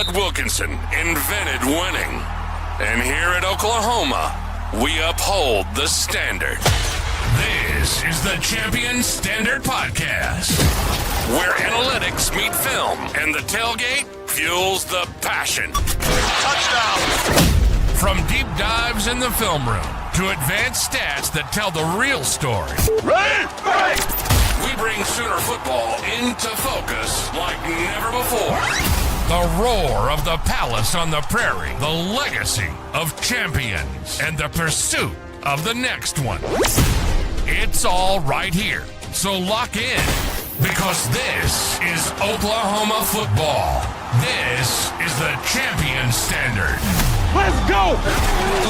Todd Wilkinson invented winning. And here at Oklahoma, we uphold the standard. This is the Champion Standard Podcast, where analytics meet film and the tailgate fuels the passion. Touchdown! From deep dives in the film room to advanced stats that tell the real story. Ready? We bring Sooner football into focus like never before. The roar of the palace on the prairie, the legacy of champions, and the pursuit of the next one. It's all right here. So lock in, because this is Oklahoma football. This is the Champion Standard. Let's go!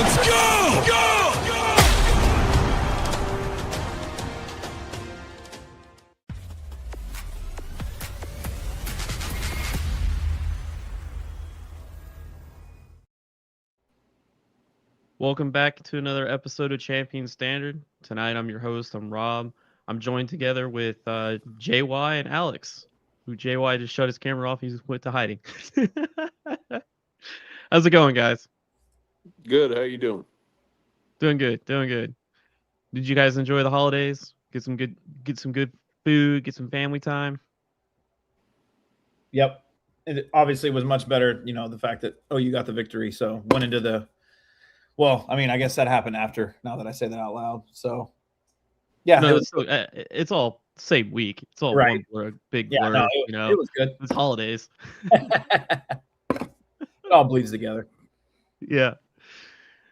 Let's go! Go! Welcome back to another episode of Champion Standard. Tonight I'm your host, I'm Rob. I'm joined together with JY and Alex, who JY just shut his camera off. He just went to hiding. How's it going, guys? Good. How you doing? Doing good. Did you guys enjoy the holidays? Get some good food, get some family time? Yep. It obviously was much better, the fact that, you got the victory. So went into the, I guess that happened after, now that I say that out loud. So, yeah. No, it's all same week. It's all right. one big blur. No, it was good. It's holidays. It all bleeds together. Yeah.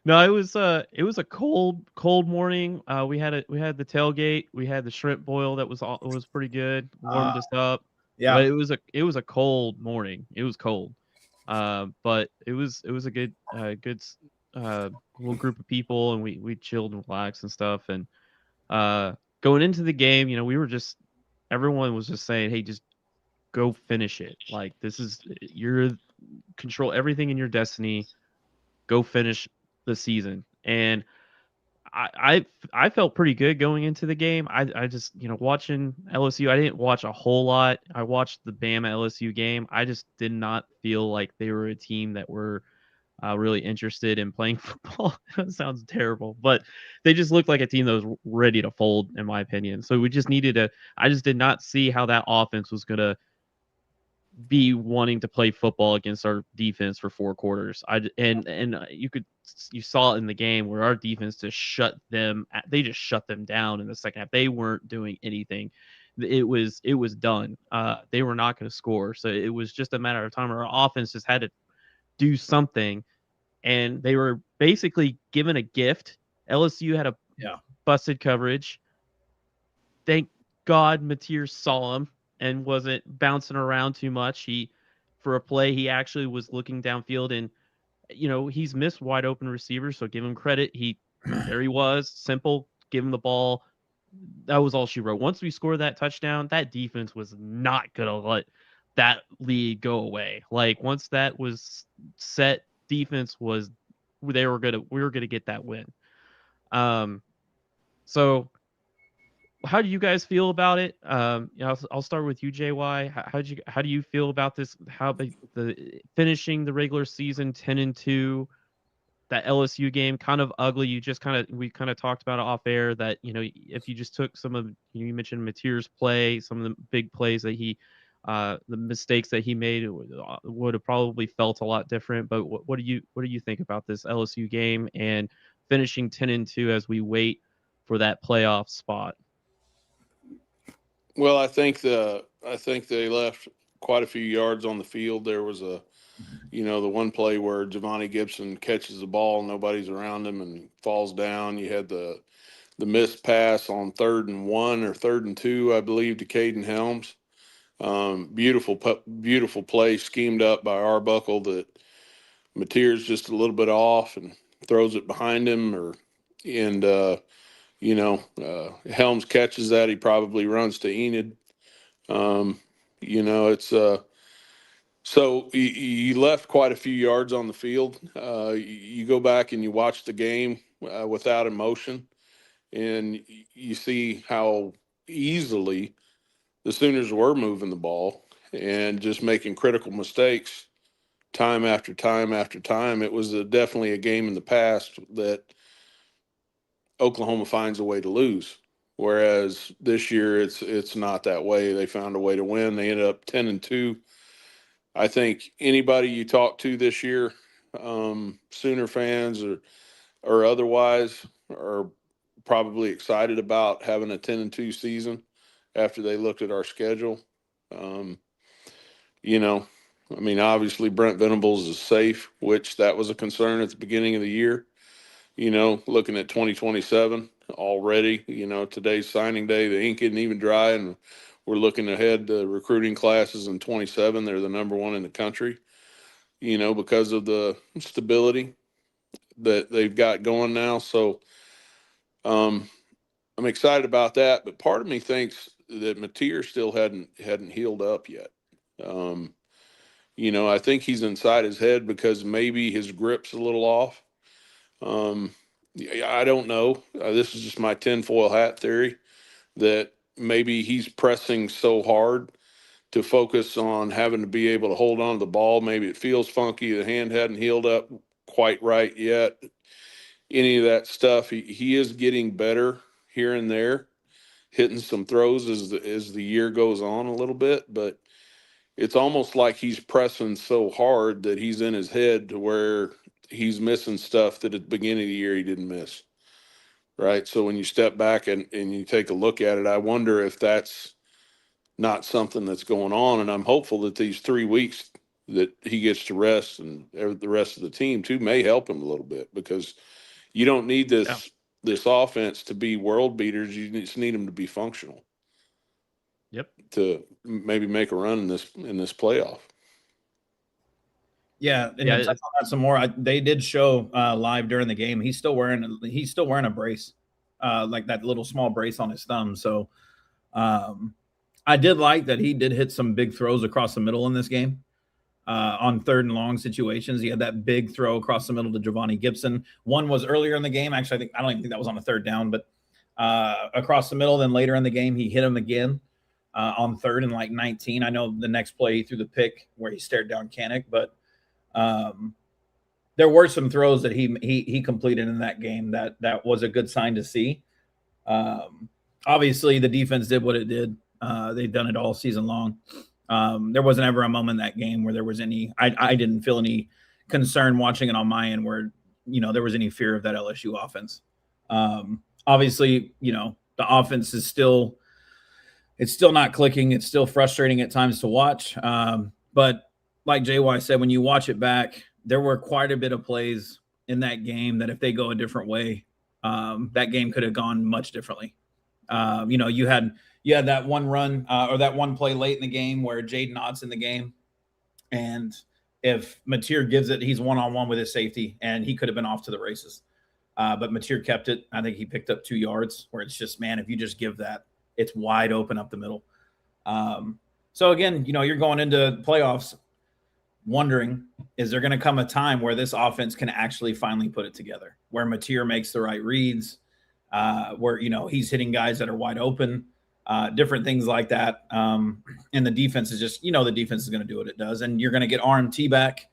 No, it was a cold morning. We had the tailgate. We had the shrimp boil that was pretty good. Warmed us up. Yeah. But it was a cold morning. It was cold. But it was a good little group of people, and we chilled and relaxed and stuff. And going into the game, everyone was just saying, hey, just go finish it. Like, you're control everything in your destiny. Go finish the season. And I felt pretty good going into the game. I just, watching LSU, I didn't watch a whole lot. I watched the Bama LSU game. I just did not feel like they were a team that were really interested in playing football. That sounds terrible, but they just looked like a team that was ready to fold, in my opinion. So we just I just did not see how that offense was going to be wanting to play football against our defense for 4 quarters. You saw it in the game where our defense just shut them down in the second half. They weren't doing anything. It was done. They were not going to score. So it was just a matter of time. Our offense just had to do something, and they were basically given a gift. LSU had a busted coverage. Thank God Mateer saw him and wasn't bouncing around too much. For a play, he actually was looking downfield, and he's missed wide open receivers, so give him credit. There he was, simple, give him the ball. That was all she wrote. Once we scored that touchdown, that defense was not gonna let that lead go away. Like, once that was set, defense was we were gonna get that win. So how do you guys feel about it? I'll start with you, JY. How do you feel about this? How the finishing the regular season 10-2, that LSU game kind of ugly. We kind of talked about it off air that if you just took some of you mentioned Mateer's play, some of the big plays that the mistakes that he made would have probably felt a lot different. But what do you think about this LSU game and finishing 10-2 as we wait for that playoff spot? Well, I think they left quite a few yards on the field. There was the one play where Javonte Gibson catches the ball, nobody's around him, and falls down. You had the missed pass on 3rd and 1 or 3rd and 2, I believe, to Caden Helms. Beautiful play schemed up by Arbuckle that Mateer's just a little bit off and throws it behind him, Helms catches that. He probably runs to Enid. So you left quite a few yards on the field. You go back and you watch the game without emotion, and you see how easily the Sooners were moving the ball and just making critical mistakes time after time after time. It was definitely a game in the past that Oklahoma finds a way to lose. Whereas this year, it's not that way. They found a way to win. They ended up 10-2. I think anybody you talk to this year, Sooner fans or otherwise, are probably excited about having a 10-2 season after they looked at our schedule. You know, I mean, obviously Brent Venables is safe, which that was a concern at the beginning of the year. You know, looking at 2027 already, you know, today's signing day, the ink isn't even dry, and we're looking ahead to recruiting classes in 27. They're the number one in the country, you know, because of the stability that they've got going now. So I'm excited about that, but part of me thinks that Mateer still hadn't healed up yet. You know, I think he's inside his head because maybe his grip's a little off. I don't know. This is just my tinfoil hat theory that maybe he's pressing so hard to focus on having to be able to hold on to the ball. Maybe it feels funky. The hand hadn't healed up quite right yet. Any of that stuff. He is getting better here and there, hitting some throws as the year goes on a little bit, but it's almost like he's pressing so hard that he's in his head to where he's missing stuff that at the beginning of the year he didn't miss. Right. So when you step back and you take a look at it, I wonder if that's not something that's going on. And I'm hopeful that these 3 weeks that he gets to rest and the rest of the team too may help him a little bit, because you don't need this offense to be world beaters. You just need them to be functional. Yep. To maybe make a run in this playoff. Yeah, and to touch on that some more, they did show live during the game. He's still wearing a brace, like that little small brace on his thumb. So I did like that he did hit some big throws across the middle in this game. On 3rd and long situations, he had that big throw across the middle to Giovanni Gibson. One was earlier in the game. Actually, I don't even think that was on a 3rd down, but across the middle. Then later in the game, he hit him again. On 3rd and like 19. I know the next play he threw the pick where he stared down Kanik, but there were some throws that he completed in that game that was a good sign to see. Obviously, the defense did what it did. They've done it all season long. There wasn't ever a moment in that game where there was I didn't feel any concern watching it on my end where, you know, there was any fear of that LSU offense. Obviously, you know, the offense is still not clicking. It's still frustrating at times to watch. But like JY said, when you watch it back, there were quite a bit of plays in that game that if they go a different way, that game could have gone much differently. You know, you had that one run or that one play late in the game where Jaden Ott's in the game. And if Mateer gives it, he's one-on-one with his safety, and he could have been off to the races. But Mateer kept it. I think he picked up 2 yards where it's just, man, if you just give that, it's wide open up the middle. So again, you know, you're going into playoffs wondering, is there going to come a time where this offense can actually finally put it together, where Mateer makes the right reads, where, you know, he's hitting guys that are wide open, different things like that. And the defense is just, you know, the defense is going to do what it does. And you're going to get RMT back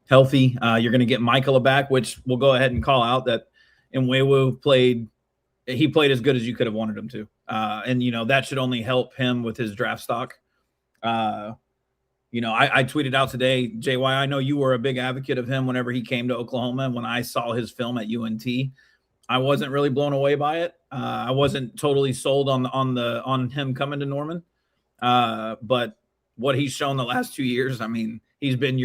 healthy. You're going to get Michael back, which we'll go ahead and call out that Nwewu played as good as you could have wanted him to. And, you know, that should only help him with his draft stock. You know, I tweeted out today, JY, I know you were a big advocate of him whenever he came to Oklahoma. And when I saw his film at UNT, I wasn't really blown away by it. I wasn't totally sold on him coming to Norman. But what he's shown the last 2 years, I mean, he's been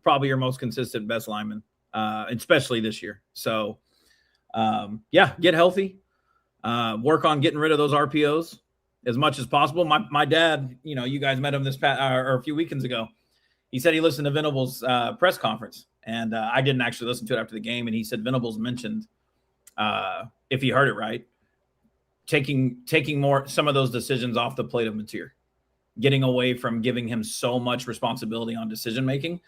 probably your most consistent best lineman, especially this year. So, yeah, get healthy. Work on getting rid of those RPOs as much as possible. My dad, you know, you guys met him this past or a few weekends ago. He said he listened to Venables' press conference, and I didn't actually listen to it after the game. And he said Venables mentioned, if he heard it right, taking some of those decisions off the plate of Mateer, getting away from giving him so much responsibility on decision making,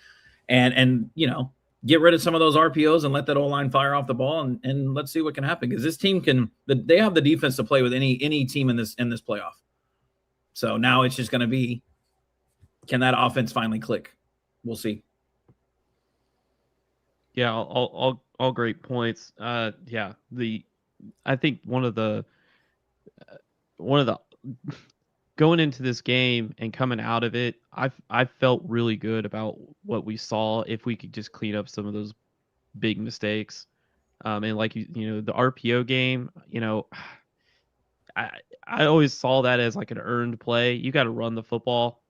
and you know, get rid of some of those RPOs and let that O-line fire off the ball, and let's see what can happen, because this team they have the defense to play with any team in this playoff. So now it's just going to be, can that offense finally click? We'll see. Yeah, all great points. Yeah, I think one of the going into this game and coming out of it, I felt really good about what we saw if we could just clean up some of those big mistakes. And like the RPO game, I always saw that as like an earned play. You got to run the football.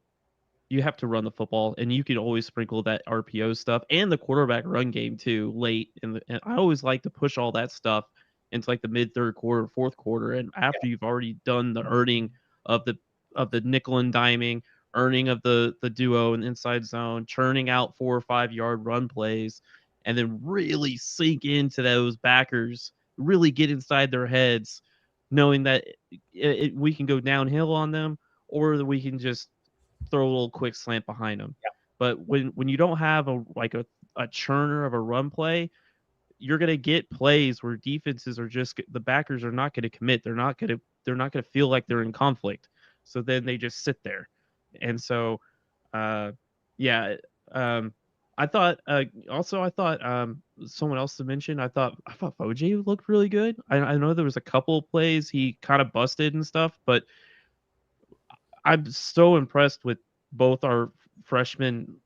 You have to run the football, and you could always sprinkle that RPO stuff and the quarterback run game too late. And I always like to push all that stuff into like the mid third quarter, fourth quarter, and after you've already done the earning of the nickel and diming, earning of the duo and inside zone, churning out 4 or 5 yard run plays, and then really sink into those backers, really get inside their heads, knowing that we can go downhill on them, or that we can just throw a little quick slant behind them. Yeah. But when you don't have a churner of a run play, you're gonna get plays where defenses are just the backers are not gonna commit. They're not gonna feel like they're in conflict. So then they just sit there. And so uh yeah, I thought someone else to mention, I thought Foj looked really good. I know there was a couple of plays he kind of busted and stuff, but I'm so impressed with both our freshmen,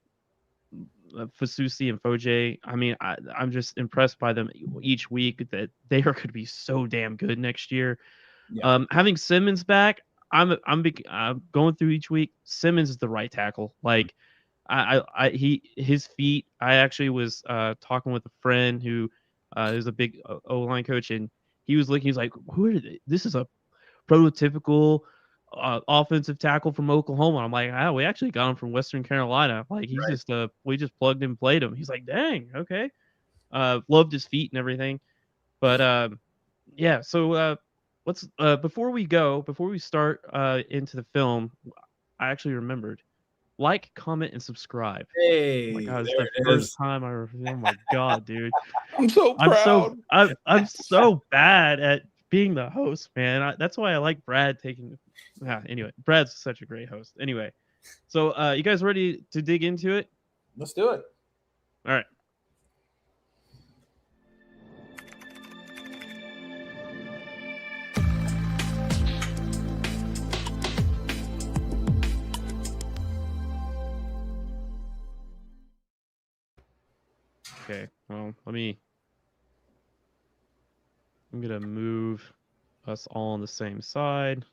Fasusi and Foje. I mean, I'm just impressed by them each week that they are going to be so damn good next year. Yeah. Having Simmons back, I'm going through each week. Simmons is the right tackle. Like, his feet. I actually was talking with a friend who is a big O line coach, and he was looking. He's like, "Who are they? This is a prototypical offensive tackle from Oklahoma." I'm like, we actually got him from Western Carolina. Like he's Right. just we just plugged and played him. He's like, dang, okay. Loved his feet and everything. But yeah, so let's before we start into the film, I actually remembered. Like, comment, and subscribe. Oh my Hey, god, it's there the it first is. time oh my god, dude. I'm so I'm so proud. I'm so bad at being the host, man. That's why I like Brad taking. Anyway, Brad's such a great host. Anyway, so you guys ready to dig into it? Let's do it. All right. Okay. Well, I'm gonna move us all on the same side.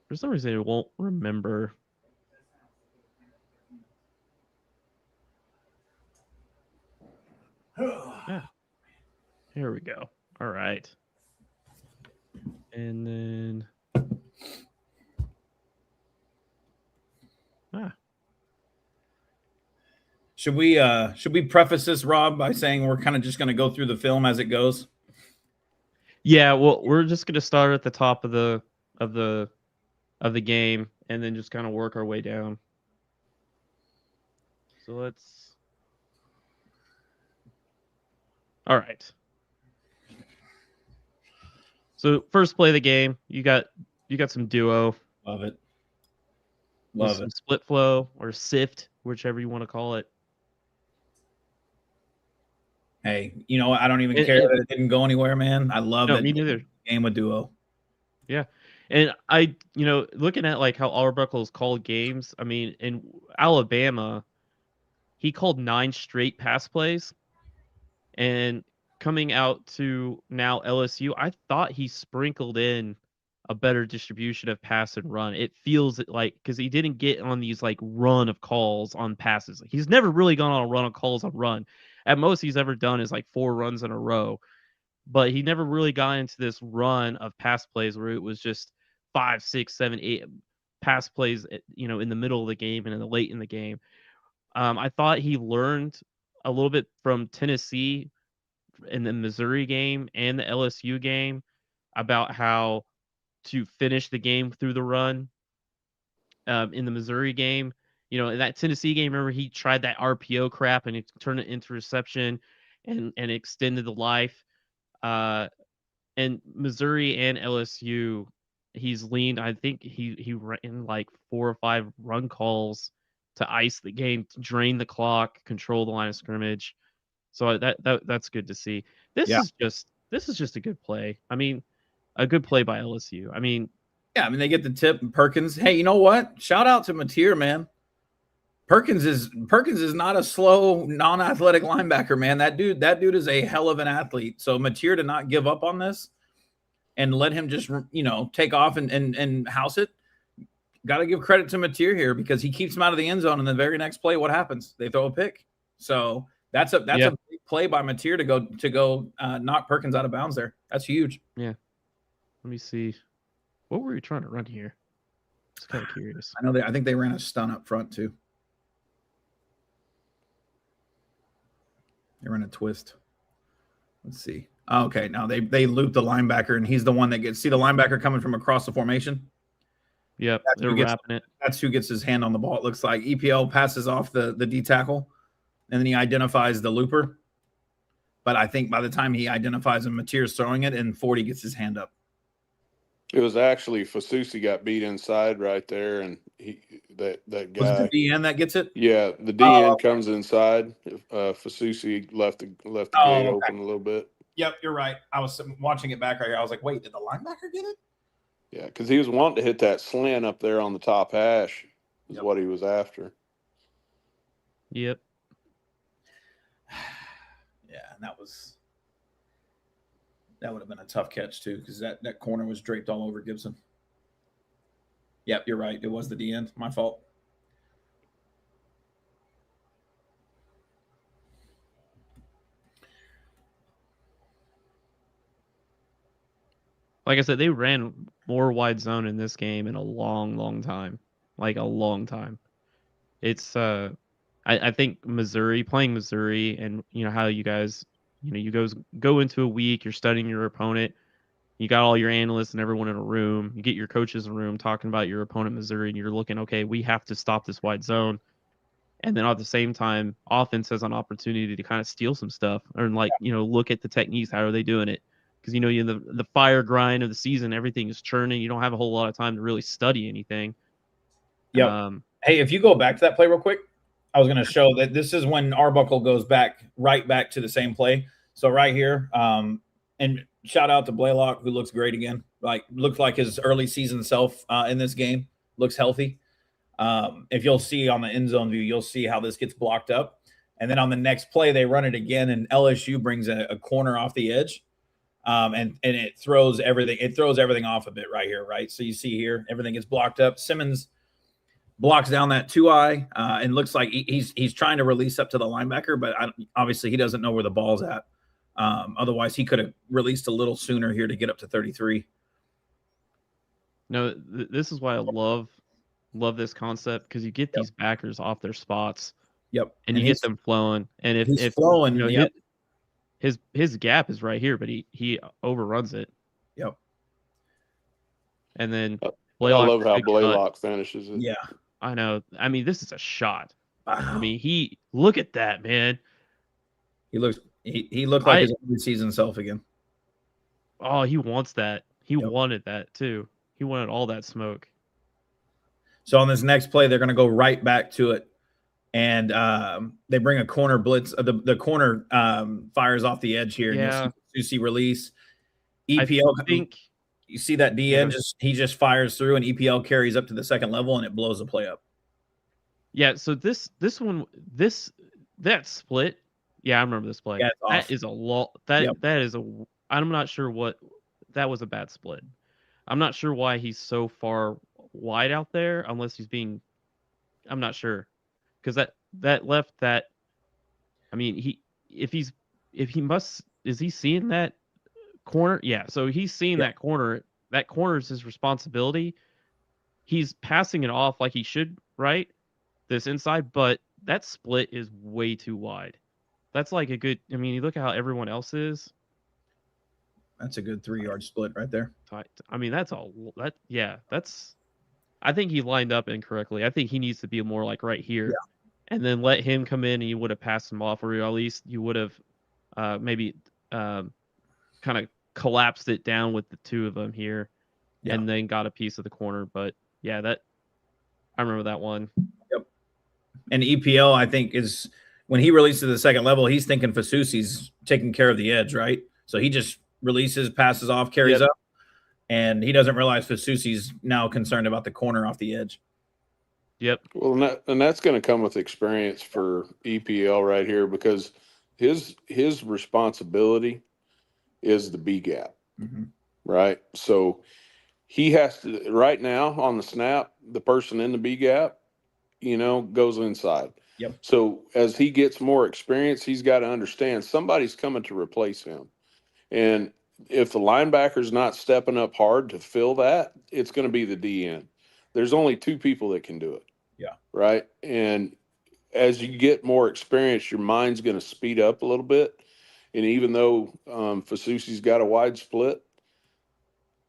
For some reason, it won't remember. Yeah. Here we go. All right. And then Should we preface this, Rob, by saying we're kind of just going to go through the film as it goes? yeah, well, we're just gonna start at the top of the game and then just kind of work our way down. So let's. All right. So first play of the game, you got some duo. Love it. With Love some it. split flow or sift, whichever you want to call it. Hey, I don't even And, care that it didn't go anywhere, man. I love no, that me neither. game with duo. Yeah. And looking at like how Arbuckle's called games, I mean, in Alabama, he called 9 straight pass plays. And coming out to now LSU, I thought he sprinkled in a better distribution of pass and run. It feels like because he didn't get on these like run of calls on passes. He's never really gone on a run of calls on run. At most he's ever done is like 4 runs in a row, but he never really got into this run of pass plays where it was just 5, 6, 7, 8 pass plays, in the middle of the game and in the late in the game. I thought he learned a little bit from Tennessee in the Missouri game and the LSU game about how to finish the game through the run. In the Missouri game, in that Tennessee game, remember he tried that RPO crap and it turned it into reception and extended the life. And Missouri and LSU, he's leaned. I think he ran like 4 or 5 run calls to ice the game, to drain the clock, control the line of scrimmage. So that's good to see. This Yeah. is just a good play. I mean, a good play by LSU. I mean, Yeah, I mean, they get the tip and Perkins. Hey, you know what? Shout out to Mateer, man. Perkins is not a slow, non-athletic linebacker, man. That dude is a hell of an athlete. So Mateer to not give up on this and let him just take off and house it. Got to give credit to Mateer here because he keeps him out of the end zone. And the very next play, what happens? They throw a pick. So that's a big play by Mateer to go knock Perkins out of bounds there. That's huge. Yeah. Let me see. What were you trying to run here? Just kind of curious. I think they ran a stun up front too. They ran a twist. Let's see. Okay, now they loop the linebacker, and he's the one that gets. See the linebacker coming from across the formation. Yep, they're wrapping it. That's who gets his hand on the ball. It looks like EPL passes off the D tackle, and then he identifies the looper. But I think by the time he identifies him, Mateer's throwing it, and 40 gets his hand up. It was actually Fasusi got beat inside right there, and that guy. Was it the DN that gets it? Yeah, the DN comes inside. Fasusi left the gate open a little bit. Yep, you're right. I was watching it back right here. I was like, wait, did the linebacker get it? Yeah, because he was wanting to hit that slant up there on the top hash is what he was after. Yep. Yeah, and that would have been a tough catch too, because that corner was draped all over Gibson. Yep, you're right. It was the D end. My fault. Like I said, they ran more wide zone in this game in a long, long time. Like a long time. It's I think playing Missouri, and how you guys, you go into a week, you're studying your opponent. You got all your analysts and everyone in a room. You get your coaches in a room talking about your opponent, Missouri, and you're looking, okay, we have to stop this wide zone. And then at the same time, offense has an opportunity to kind of steal some stuff or look at the techniques. How are they doing it? Because, the fire grind of the season, everything is churning. You don't have a whole lot of time to really study anything. Yep. Hey, if you go back to that play real quick, I was going to show that this is when Arbuckle goes right back to the same play. So right here, and shout out to Blaylock, who looks great again. Looks like his early season self in this game. Looks healthy. If you'll see on the end zone view, you'll see how this gets blocked up. And then on the next play, they run it again, and LSU brings a corner off the edge. And it throws everything. It throws everything off a bit right here, right? So you see here, everything gets blocked up. Simmons blocks down that 2-eye and looks like he's trying to release up to the linebacker, but obviously he doesn't know where the ball's at. Otherwise, he could have released a little sooner here to get up to 33. No, this is why I love this concept, because you get these backers off their spots. Yep, and you get them flowing. And if he's flowing, his gap is right here, but he overruns it. Yep. And then Blaylock, I love how Blaylock finishes it. Yeah, I know. I mean, this is a shot. Wow. I mean, look at that, man. He looked like his early season self again. Oh, he wants that. He wanted that too. He wanted all that smoke. So on this next play, they're going to go right back to it. And they bring a corner blitz. The corner fires off the edge here. Yeah. And you see release. EPL, I think you see that DN he just fires through, and EPL carries up to the second level, and it blows the play up. Yeah. So that split. Yeah, I remember this play. Yeah, that is a lot. That is a. I'm not sure what. That was a bad split. I'm not sure why he's so far wide out there, unless he's being. I'm not sure. Because that left that, I mean, is he seeing that corner? Yeah, so he's seeing that corner. That corner is his responsibility. He's passing it off like he should, right? This inside, but that split is way too wide. That's like a good. I mean, you look at how everyone else is. That's a good 3-yard split right there. I mean, that's. I think he lined up incorrectly. I think he needs to be more like right here, and then let him come in, and you would have passed him off, or at least you would have maybe kind of collapsed it down with the two of them here, and then got a piece of the corner. But yeah, I remember that one. Yep. And EPL, I think, when he releases the second level, he's thinking Fasusi's taking care of the edge, right? So he just releases, passes off, carries up, and he doesn't realize Fasusi's now concerned about the corner off the edge. Yep. Well, and that's going to come with experience for EPL right here, because his responsibility is the B gap, right? So he has to, right now on the snap, the person in the B gap, goes inside. Yep. So as he gets more experience, he's got to understand somebody's coming to replace him. And if the linebacker's not stepping up hard to fill that, it's going to be the DN. There's only two people that can do it. Yeah. Right. And as you get more experience, your mind's going to speed up a little bit. And even though Fasusi's got a wide split,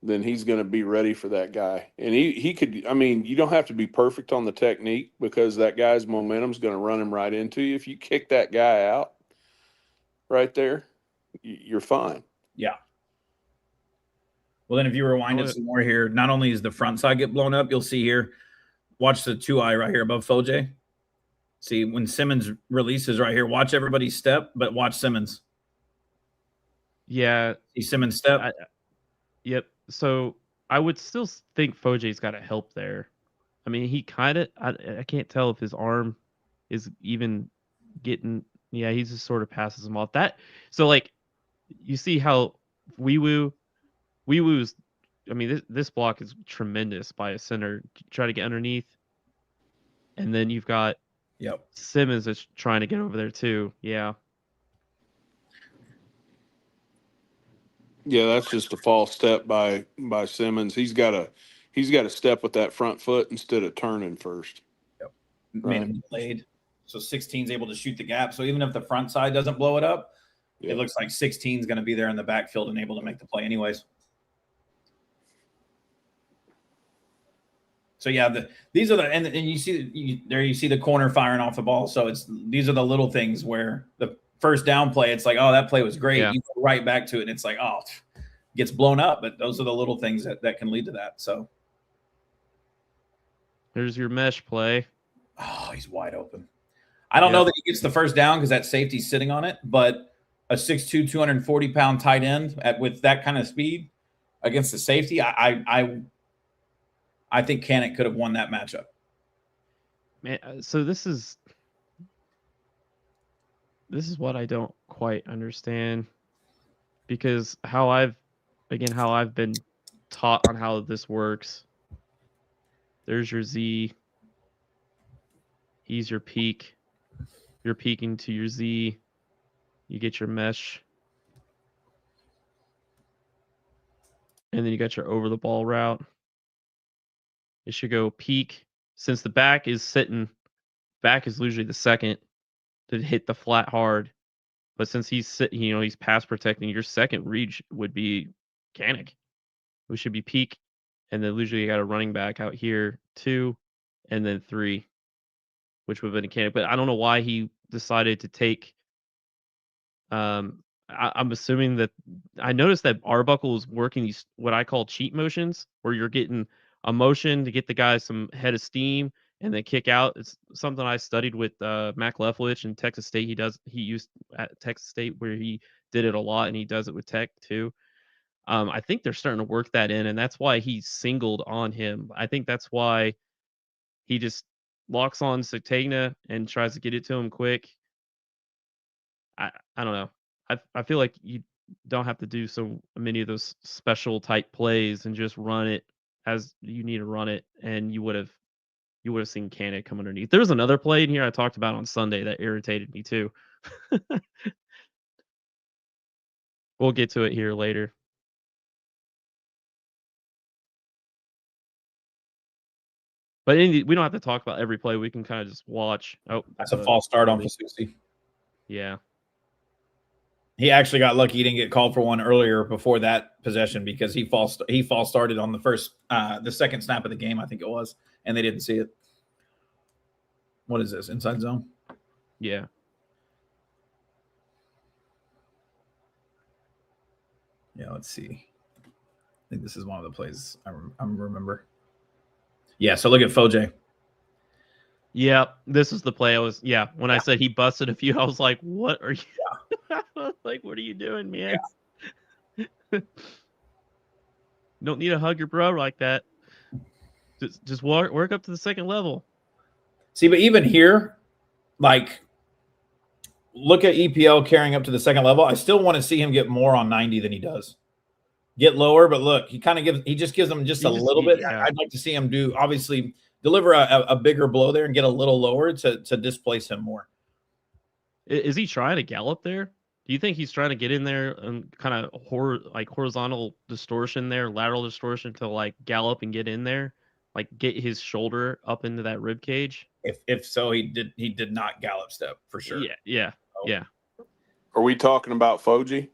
then he's going to be ready for that guy. And he could, I mean, you don't have to be perfect on the technique, because that guy's momentum is going to run him right into you. If you kick that guy out right there, you're fine. Yeah. Well, then if you rewind it some more here, not only is the front side get blown up, you'll see here, watch the 2-eye right here above Foje. See, when Simmons releases right here, watch everybody step, but watch Simmons. Yeah. See Simmons step? Yep. So I would still think Foje's got to help there. I mean, he kind of, I can't tell if his arm is even getting, yeah, he just sort of passes him off. So like, you see how Weewoo's, I mean, this block is tremendous by a center. Try to get underneath. And then you've got Simmons is trying to get over there too. Yeah. Yeah, that's just a false step by Simmons. He's got to step with that front foot instead of turning first. Yep. Made him delayed. So 16's able to shoot the gap. So even if the front side doesn't blow it up, it looks like 16's going to be there in the backfield and able to make the play anyways. So yeah, these are and you see you see the corner firing off the ball. So these are the little things where the first down play, it's like, oh, that play was great. Yeah. You go right back to it, and it's like, oh, gets blown up. But those are the little things that can lead to that. So there's your mesh play. Oh, he's wide open. I don't know that he gets the first down because that safety's sitting on it, but a 6'2", 240-pound tight end with that kind of speed against the safety, I think Kanak could have won that matchup. Man, so this is what I don't quite understand, because how I've been taught on how this works. There's your Z. He's your peak. You're peeking to your Z. You get your mesh. And then you got your over the ball route. It should go peak. Since the back is sitting, back is usually the second to hit the flat hard. But since he's sitting, he's pass protecting, your second read would be Kanak. It should be peak. And then usually you got a running back out here, 2, and then 3, which would have been a Kanak. But I don't know why he decided to take. I'm assuming that I noticed that Arbuckle is working these what I call cheat motions, where you're getting a motion to get the guy some head of steam and then kick out. It's something I studied with Mac Leftwich in Texas State. He used at Texas State, where he did it a lot, and he does it with Tech too. I think they're starting to work that in, and that's why he singled on him. I think that's why he just locks on Satagna and tries to get it to him quick. I don't know. I feel like you don't have to do so many of those special type plays and just run it as you need to run it, and you would have seen Kanak come underneath. There was another play in here I talked about on Sunday that irritated me too. We'll get to it here later. But we don't have to talk about every play. We can kind of just watch. Oh, that's a false start on Fasusi. Yeah. He actually got lucky he didn't get called for one earlier before that possession, because he false started on the second snap of the game, I think it was, and they didn't see it. What is this, inside zone? Yeah. Yeah, let's see. I think this is one of the plays I remember. Yeah, so look at Foje. Yeah, this is the play I was. Yeah, when I said he busted a few, I was like, "What are you?" I was like, "What are you doing, man? Don't need to hug your bro like that. Just work up to the second level." See, but even here, like, look at EPL carrying up to the second level. I still want to see him get more on 90 than he does. Get lower, but look, he just gives them just a little bit. Yeah. I'd like to see him deliver a bigger blow there and get a little lower to displace him more. Is he trying to gallop there? Do you think he's trying to get in there and kind of horizontal distortion there, lateral distortion to like gallop and get in there, like get his shoulder up into that rib cage? If so, he did not gallop step for sure. Yeah. Are we talking about Foji?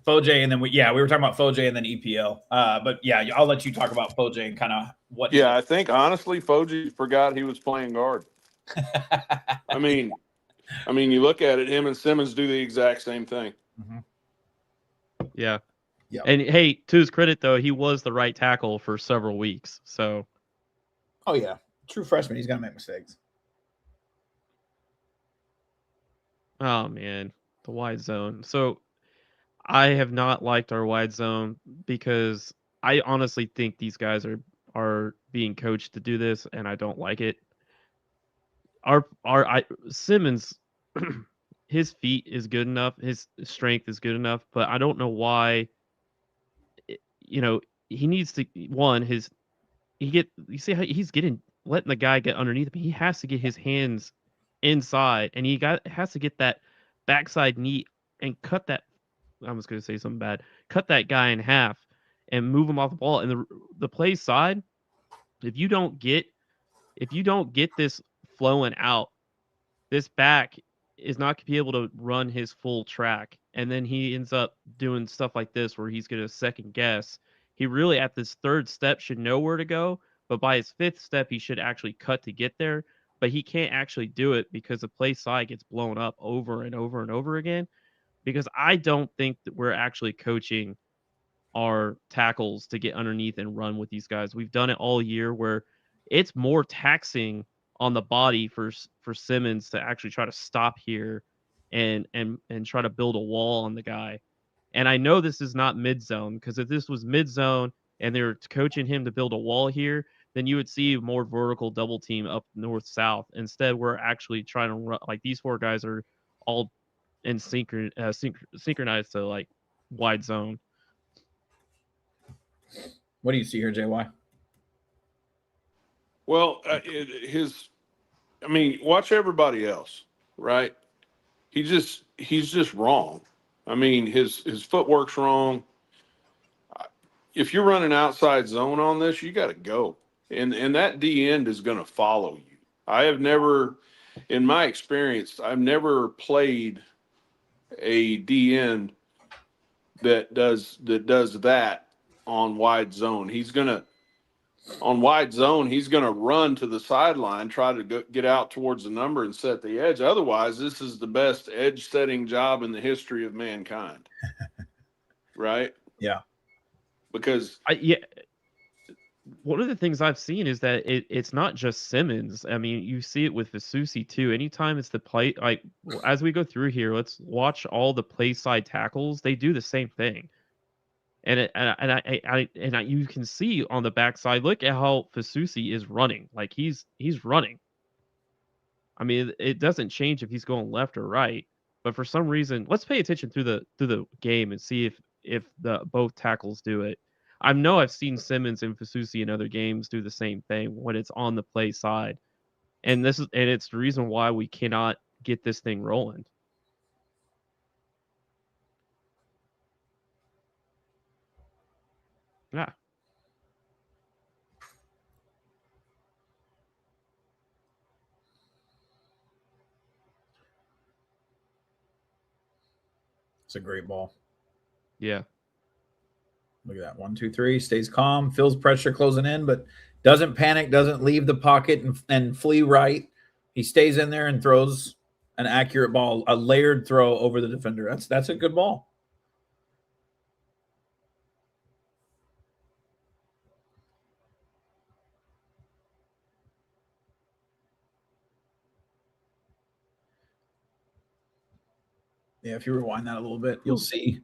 Foj, and then we were talking about Foj and then EPL. But yeah, I'll let you talk about Foj and kind of what. Yeah, I think honestly, Foji forgot he was playing guard. I mean, you look at it, him and Simmons do the exact same thing. Yeah. Yep. And hey, to his credit though, he was the right tackle for several weeks. So. Oh yeah, true freshman. He's gonna make mistakes. Oh man, the wide zone. So I have not liked our wide zone because I honestly think these guys are being coached to do this, and I don't like it. Simmons, his feet is good enough, his strength is good enough, but I don't know why. You know, he needs to you see how he's letting the guy get underneath him. He has to get his hands inside, and has to get that backside knee and cut that. I was going to say something bad. Cut that guy in half and move him off the ball. And the play side, if you don't get this flowing out, this back is not going to be able to run his full track. And then he ends up doing stuff like this where he's going to second guess. He really, at this third step, should know where to go. But by his fifth step, he should actually cut to get there. But he can't actually do it because the play side gets blown up over and over and over again. Because I don't think that we're actually coaching our tackles to get underneath and run with these guys. We've done it all year where it's more taxing on the body for Simmons to actually try to stop here and try to build a wall on the guy. And I know this is not mid zone, because if this was mid zone and they're coaching him to build a wall here, then you would see more vertical double team up north south. Instead, we're actually trying to run, like, these four guys are all in synchronized to like wide zone. What do you see here, JY? Well, watch everybody else, right? He's just wrong. I mean, his footwork's wrong. If you're running outside zone on this, you got to go, and that D end is going to follow you. I have never, in my experience, I've never played a D end that does that on wide zone. On wide zone, he's going to run to the sideline, try to get out towards the number and set the edge. Otherwise, this is the best edge setting job in the history of mankind. Right? Yeah. Because one of the things I've seen is that it's not just Simmons. I mean, you see it with Visusi too. Anytime it's the play, like, as we go through here, let's watch all the play side tackles. They do the same thing. And you can see on the backside, look at how Visusi is running. Like, he's running. I mean, it doesn't change if he's going left or right, but for some reason, let's pay attention through the game and see if the both tackles do it. I know I've seen Simmons and Visusi in other games do the same thing when it's on the play side, and it's the reason why we cannot get this thing rolling. Yeah. It's a great ball. Yeah. Look at that. 1, 2, 3. Stays calm, feels pressure closing in, but doesn't panic, doesn't leave the pocket and flee right. He stays in there and throws an accurate ball, a layered throw over the defender. That's a good ball. Yeah, if you rewind that a little bit, you'll see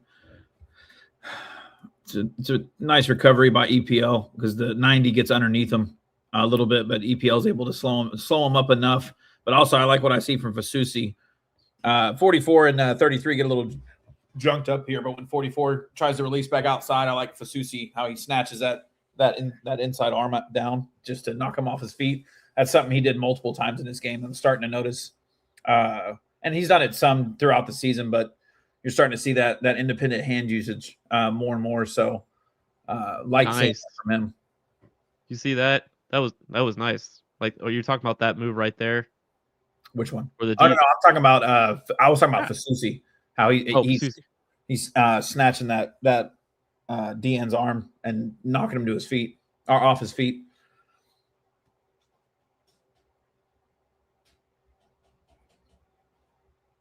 it's a nice recovery by EPL because the 90 gets underneath him a little bit, but EPL is able to slow him up enough. But also, I like what I see from Fasusi. 44 and 33 get a little junked up here, but when 44 tries to release back outside, I like Fasusi how he snatches that inside arm down just to knock him off his feet. That's something he did multiple times in this game. I'm starting to notice, and he's done it some throughout the season, but you're starting to see that independent hand usage more and more. So, like seeing Nice. that from him. You see that? That was nice. Like, oh, you're talking about that move right there? Which one? Or the Oh, no, deep? I'm talking about. I was talking about Fasusi. How Susie. he's snatching that DN's arm and knocking him to his feet or off his feet.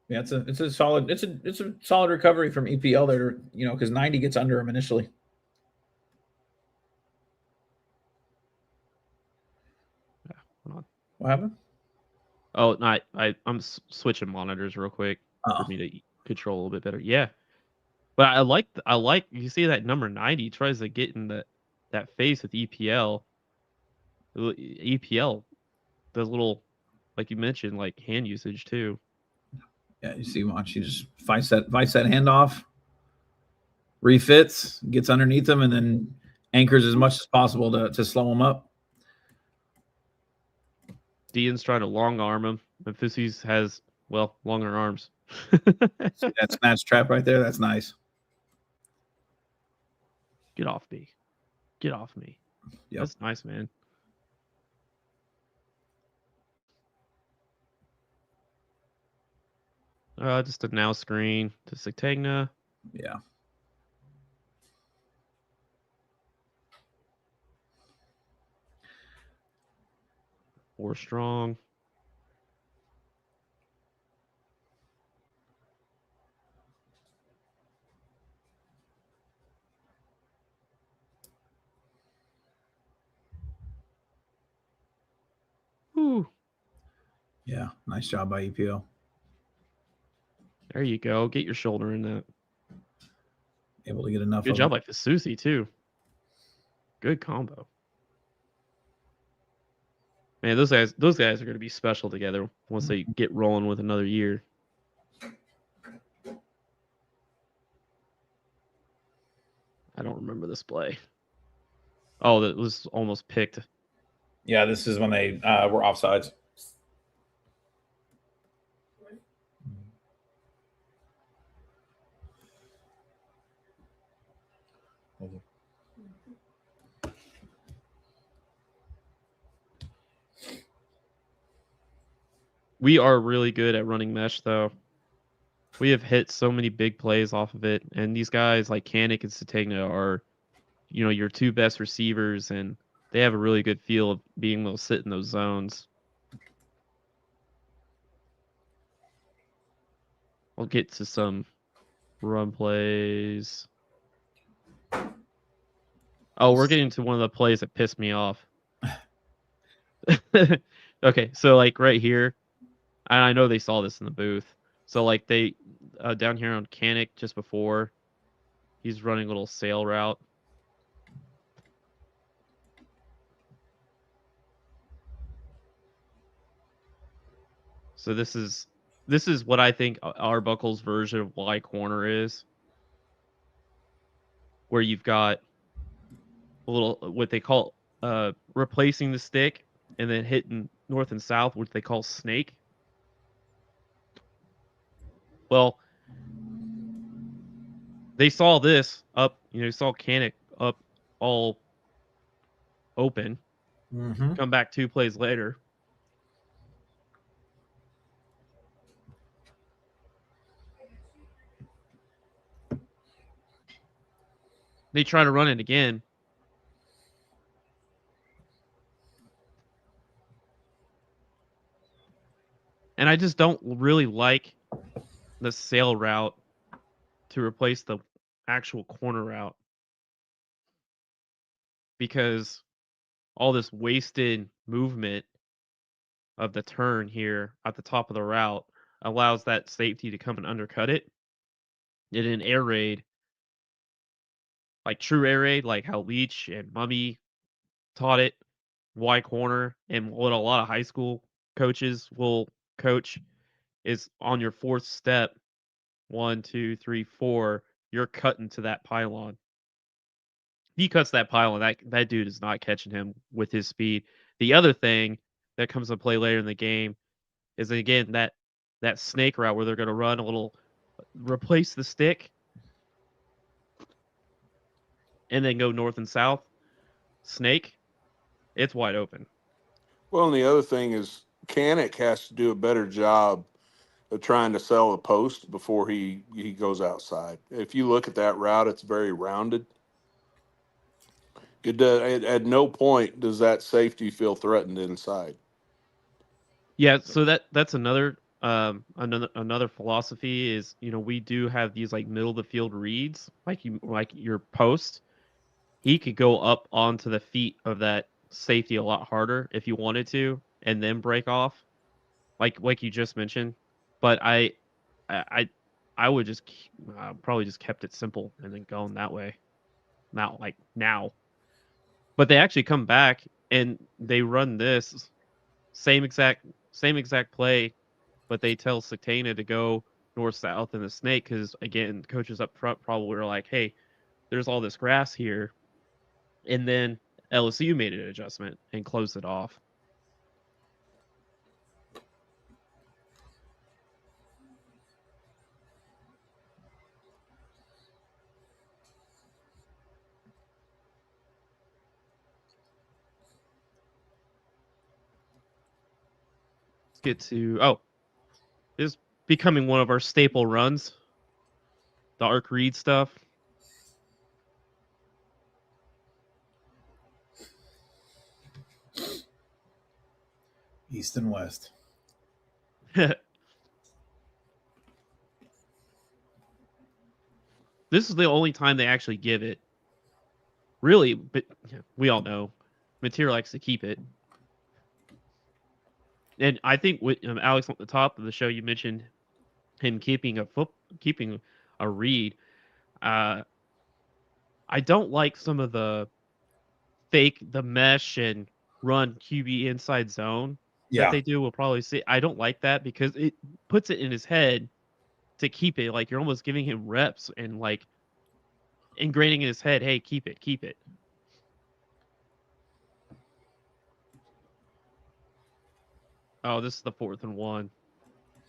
Yeah, it's a solid recovery from EPL there, because 90 gets under him initially. Yeah, hold on. What happened? Oh, no, I'm switching monitors real quick for me to control a little bit better. Yeah, but I like you see that number 90 tries to get in that face with EPL. EPL does little, like you mentioned, like hand usage too. Yeah, you see, watch, he just fights that handoff, refits, gets underneath him, and then anchors as much as possible to slow him up. Dean's trying to long arm him. Memphis has, well, longer arms. See that snatch trap right there? That's nice. Get off me. Get off me. Yep. That's nice, man. Just a now screen to Sigtegna. Yeah. Or strong. Whew. Yeah, nice job by EPL. There you go. Get your shoulder in that. Able to get enough. Good job by Fasusi too. Good combo. Man, those guys are going to be special together once they get rolling with another year. I don't remember this play. Oh, that was almost picked. Yeah, this is when they were offsides. We are really good at running mesh, though. We have hit so many big plays off of it, and these guys like Kanik and Sategna are, your two best receivers, and they have a really good feel of being able to sit in those zones. I'll get to some run plays. Oh, we're getting to one of the plays that pissed me off. Okay, so like right here, and I know they saw this in the booth. So like they down here on Kanik just before, he's running a little sail route. So this is what I think Arbuckle's version of Y corner is, where you've got a little what they call replacing the stick and then hitting north and south, which they call snake. Well, they saw this up, saw Kanik up all open. Mm-hmm. Come back 2 plays later. They try to run it again. And I just don't really like the sail route to replace the actual corner route, because all this wasted movement of the turn here at the top of the route allows that safety to come and undercut it. in an air raid, like true air raid, like how Leach and Mummy taught it, Y corner, and what a lot of high school coaches will coach is on your fourth step, 1, 2, 3, 4, you're cutting to that pylon. He cuts that pylon, that dude is not catching him with his speed. The other thing that comes into play later in the game is again that snake route where they're going to run a little, replace the stick, and then go north and south. Snake, it's wide open. Well, and the other thing is Canick has to do a better job of trying to sell the post before he goes outside. If you look at that route, it's very rounded. At no point does that safety feel threatened inside. Yeah, so that's another philosophy is, we do have these like middle of the field reads, like your post. He could go up onto the feet of that safety a lot harder if you wanted to, and then break off, like you just mentioned. But I I would just probably just kept it simple and then going that way. Not like now, but they actually come back and they run this same exact play, but they tell Satana to go north south in the snake because again, coaches up front probably were like, "Hey, there's all this grass here," and then LSU made an adjustment and closed it off. Let's get to this is becoming one of our staple runs, the arc read stuff. East and West. This is the only time they actually give it. Really, but we all know Material likes to keep it. And I think with Alex at the top of the show, you mentioned him keeping a read. I don't like some of the the mesh and run QB inside zone that they do. We'll probably see. I don't like that because it puts it in his head to keep it. Like you're almost giving him reps and like ingraining in his head, hey, keep it, keep it. Oh, this is the 4th and 1.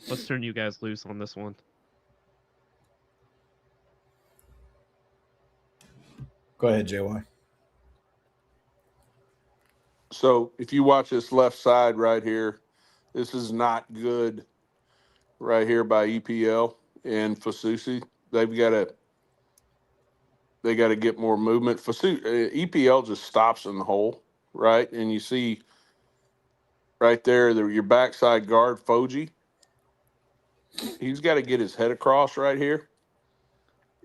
Let's turn you guys loose on this one. Go ahead, JY. So if you watch this left side right here, this is not good right here by EPL and Fasusi. They got to get more movement. EPL just stops in the hole, right? And you see right there, your backside guard, Foji. He's got to get his head across right here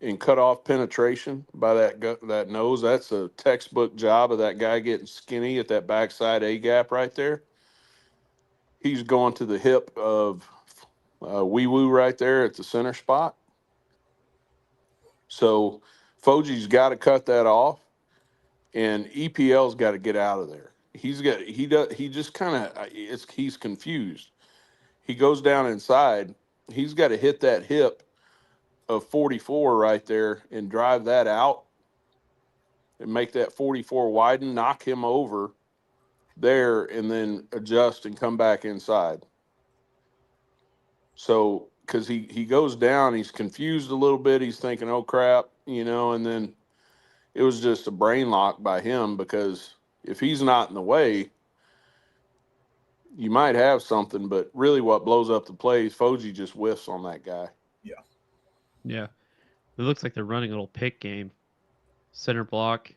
and cut off penetration by that nose. That's a textbook job of that guy getting skinny at that backside A gap right there. He's going to the hip of Wee Woo right there at the center spot. So Foji's got to cut that off, and EPL's got to get out of there. He's confused. He goes down inside. He's got to hit that hip of 44 right there and drive that out and make that 44 widen, knock him over there, and then adjust and come back inside. So, because he goes down, he's confused a little bit. He's thinking, oh, crap, and then it was just a brain lock by him because if he's not in the way, you might have something, but really what blows up the play is Foji just whiffs on that guy. Yeah. It looks like they're running a little pick game. Center block.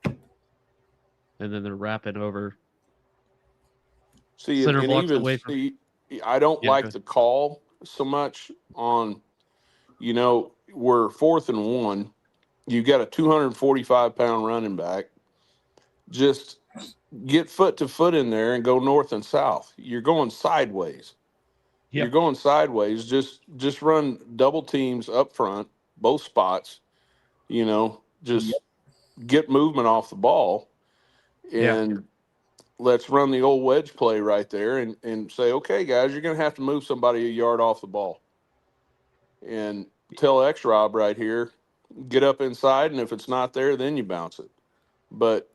And then they're wrapping over. See, Center and blocks even away from. I don't like the call so much on, we're 4th and 1. You got a 245-pound running back. Just get foot to foot in there and go north and south. You're going sideways. Yep. You're going sideways. Just run double teams up front both spots, just get movement off the ball and let's run the old wedge play right there and say, okay, guys, you're going to have to move somebody a yard off the ball. And tell X-Rob right here, get up inside, and if it's not there, then you bounce it. But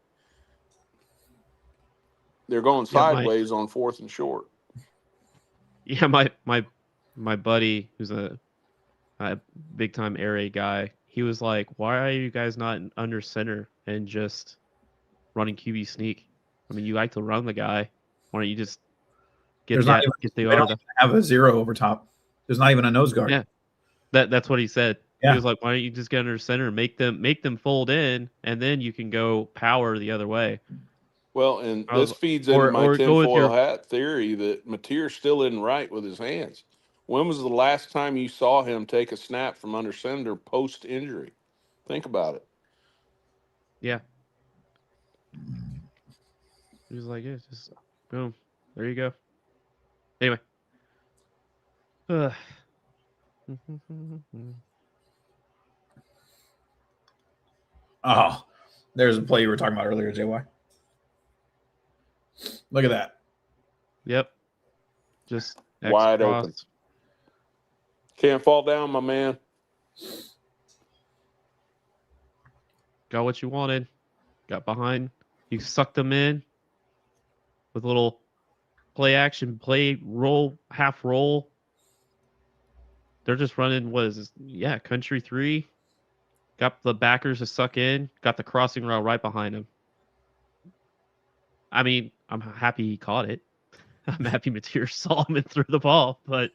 they're going sideways on 4th and short. Yeah, my buddy, who's a big time air raid guy, he was like, "Why are you guys not under center and just running QB sneak? I mean, you like to run the guy. Why don't you just get the they don't even have a 0 over top. There's not even a nose guard." Yeah, that's what he said. Yeah. He was like, "Why don't you just get under center, make them fold in, and then you can go power the other way." Well, and this feeds into my tinfoil hat theory that Mateer still isn't right with his hands. When was the last time you saw him take a snap from under center post-injury? Think about it. Yeah. He was like, yeah, just boom. There you go. Anyway. Oh, there's a play you were talking about earlier, JY. Look at that. Yep. Just wide open. Can't fall down, my man. Got what you wanted. Got behind. You sucked them in with a little play action, play roll, half roll. They're just running, what is this? Yeah, country 3. Got the backers to suck in. Got the crossing route right behind him. I mean, I'm happy he caught it. I'm happy Mateer saw him and threw the ball, but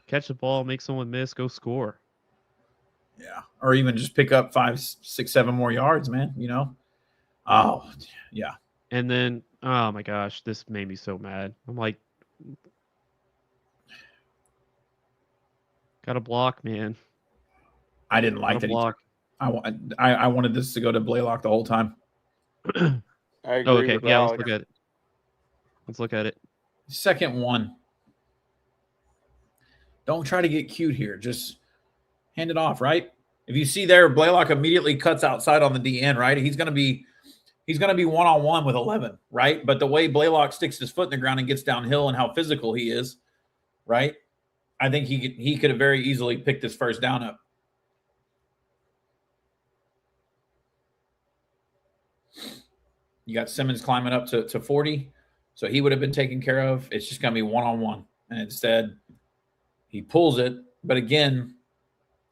catch the ball, make someone miss, go score. Yeah, or even just pick up 5, 6, 7 more yards, man. Oh, yeah. And then, oh my gosh, this made me so mad. I'm like, got to block, man. I didn't like that. Block. I wanted this to go to Blaylock the whole time. I agree. Okay, yeah, let's look at it. Let's look at it. 2nd 1. Don't try to get cute here. Just hand it off, right? If you see there, Blaylock immediately cuts outside on the DN, right? He's gonna be one-on-one with 11, right? But the way Blaylock sticks his foot in the ground and gets downhill and how physical he is, right? I think he could have very easily picked this first down up. You got Simmons climbing up to 40, so he would have been taken care of. It's just going to be one-on-one. And instead, he pulls it. But again,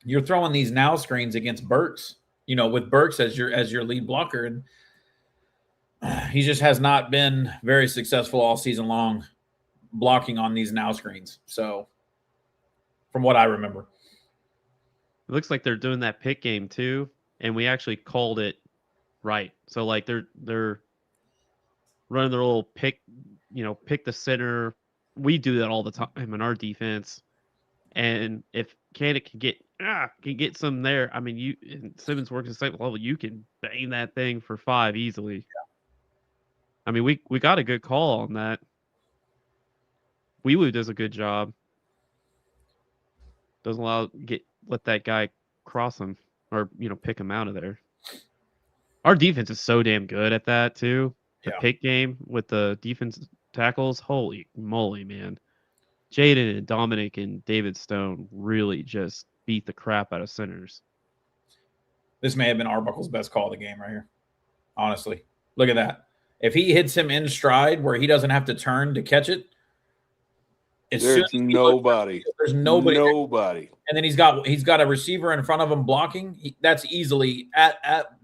you're throwing these now screens against Burks, with Burks as your lead blocker. And he just has not been very successful all season long blocking on these now screens. So from what I remember. It looks like they're doing that pick game too, and we actually called it right. So like they're running their little pick, pick the center. We do that all the time in our defense. And if Canic can get some there, I mean, Simmons works at the same level, you can bang that thing for 5 easily. Yeah. I mean, we got a good call on that. Wheeler does a good job. Doesn't let that guy cross him or pick him out of there. Our defense is so damn good at that too. The pick game with the defense tackles, holy moly, man! Jaden and Dominic and David Stone really just beat the crap out of centers. This may have been Arbuckle's best call of the game right here. Honestly, look at that. If he hits him in stride where he doesn't have to turn to catch it, there's nobody. There's nobody. Nobody. And then he's got a receiver in front of him blocking. That's easily at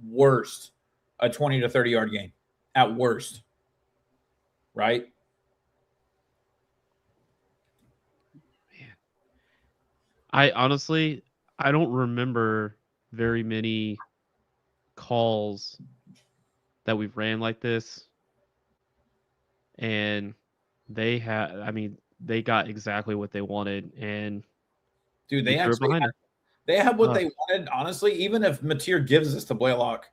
worst a 20 to 30 yard game. At worst. Right? Man. I honestly don't remember very many calls that we've ran like this. And they got exactly what they wanted, and dude, they have what they wanted. Honestly, even if Mateer gives this to Blaylock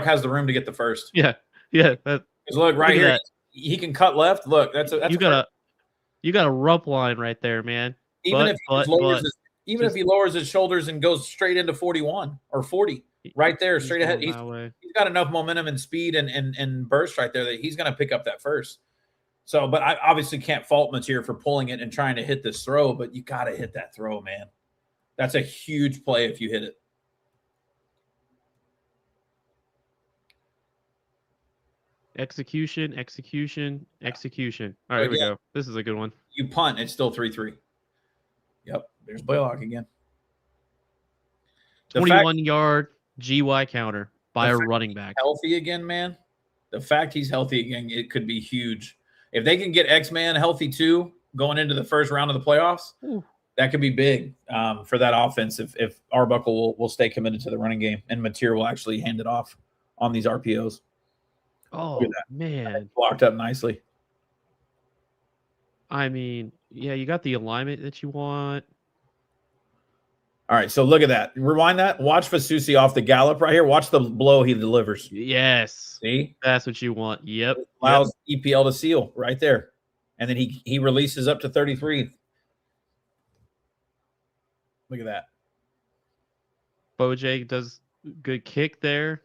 has the room to get the first. Yeah. Look right here. he can cut left. Look, that's you got a rump line right there, man. Even if he lowers his shoulders and goes straight into 41 or 40, right there, straight ahead. He's got enough momentum and speed and burst right there that he's going to pick up that first. So, but I obviously can't fault Mateer for pulling it and trying to hit this throw, but you got to hit that throw, man. That's a huge play if you hit it. Execution. All right, here we go. This is a good one. You punt, it's still 3-3. Yep, there's Blaylock again. 21-yard GY counter by a running back. Healthy again, man. The fact he's healthy again, it could be huge. If they can get X-Man healthy too, going into the first round of the playoffs, that could be big for that offense if Arbuckle will stay committed to the running game and Mateer will actually hand it off on these RPOs. Oh, man. Blocked up nicely. I mean, yeah, you got the alignment that you want. All right, so look at that. Rewind that. Watch Fasusi off the gallop right here. Watch the blow he delivers. Yes. See? That's what you want. Yep. Allows EPL to seal right there. And then he releases up to 33. Look at that. Bojay does good kick there.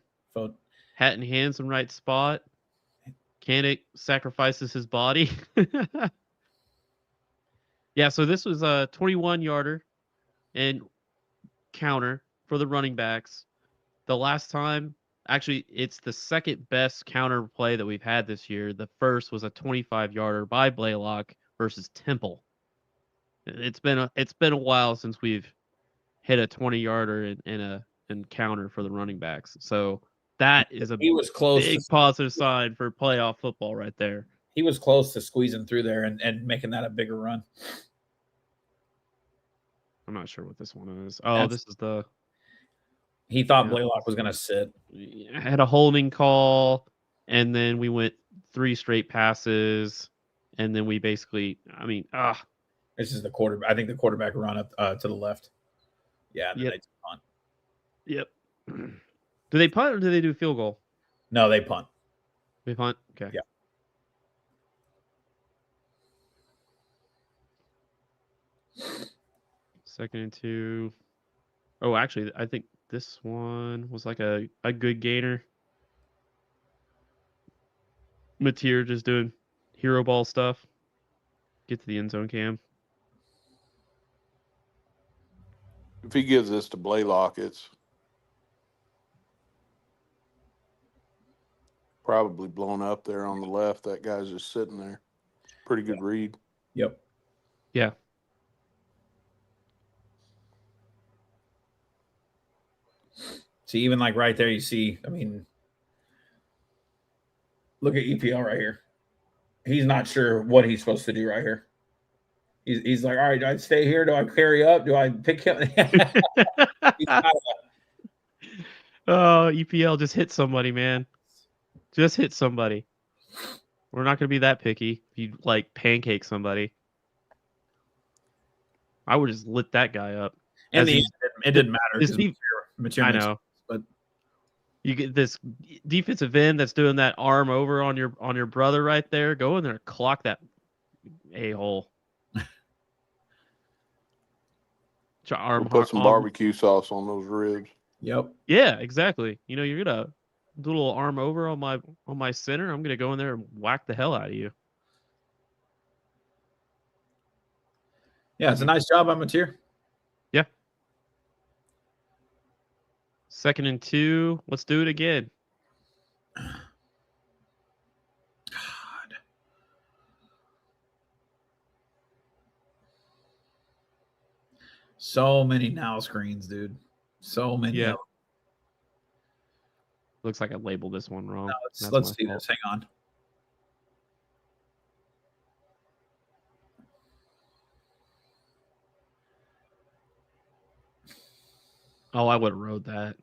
Hat in hands in right spot. Kanik sacrifices his body. Yeah, so this was a 21-yarder and counter for the running backs. The last time, actually, it's the second best counter play that we've had this year. The first was a 25-yarder by Blaylock versus Temple. It's been a while since we've hit a 20-yarder and counter for the running backs. So that is a big positive sign for playoff football right there. He was close to squeezing through there and making that a bigger run. I'm not sure what this one is. Oh, this is the... He thought Blaylock was going to sit. I had a holding call, and then we went 3 straight passes, and then we basically... This is the quarterback. I think the quarterback run up to the left. Yeah, yep. They punt. Yep. Do they punt or do they do field goal? No, they punt. They punt? Okay. Yeah. Second and 2. Oh, actually, I think this one was like a good gainer. Mateer just doing hero ball stuff. Get to the end zone, Cam. If he gives this to Blaylock, it's probably blown up there on the left. That guy's just sitting there. Pretty good read. Yep. Yeah. See, even like right there, you see, I mean, look at EPL right here. He's not sure what he's supposed to do right here. He's like, all right, do I stay here? Do I carry up? Do I pick him? Oh, EPL just hit somebody, man. Just hit somebody. We're not going to be that picky. If you like pancake somebody, I would just lit that guy up. And it didn't matter. I know, but you get this defensive end that's doing that arm over on your brother right there. Go in there, clock that a-hole. We'll put some barbecue sauce on those ribs. Yep. Yeah, exactly. You know, you're gonna do a little arm over on my center. I'm gonna go in there and whack the hell out of you. Yeah, it's a nice job on Mateer. Yeah. Second and 2. Let's do it again. God. So many now screens, dude. So many. Yeah. Looks like I labeled this one wrong. No, let's see this. Hang on. Oh, I would have rode that.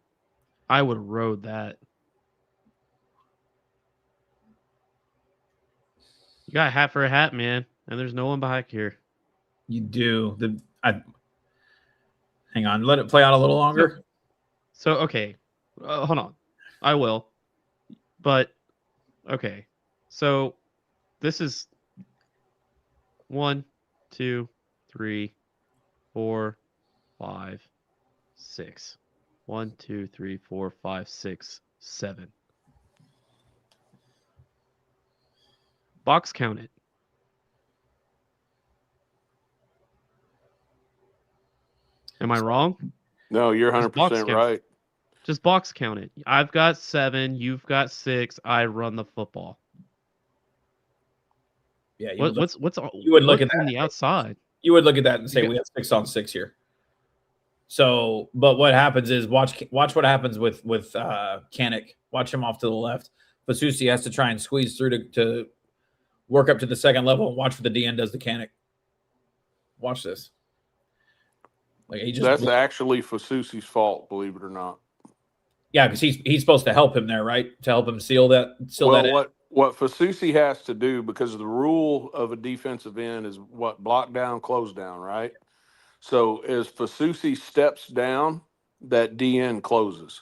You got a hat for a hat, man. And there's no one back here. You do. Hang on. Let it play out a little longer. So okay. Hold on. I will. But, okay. So, this is 1, 2, 3, 4, 5, 6. 1, 2, 3, 4, 5, 6, 7. Box count it. Am I wrong? No, you're Just box 100% count. right. Just box count it. I've got 7. You've got 6. I run the football. Yeah, What's you would look what's at on that. the outside? You would look at that and say got- we have 6 on 6 here. So, but what happens is watch what happens with Kanik. Watch him off to the left. Fasusi has to try and squeeze through to work up to the second level. And watch what the DN does to Kanik. Watch this. Like he just That's actually Fasusi's fault, believe it or not. yeah, because he's supposed to help him there, right? To help him seal that. Well, what Fasusi has to do, because the rule of a defensive end is what, block down, close down, right? So as Fasusi steps down, that DN closes.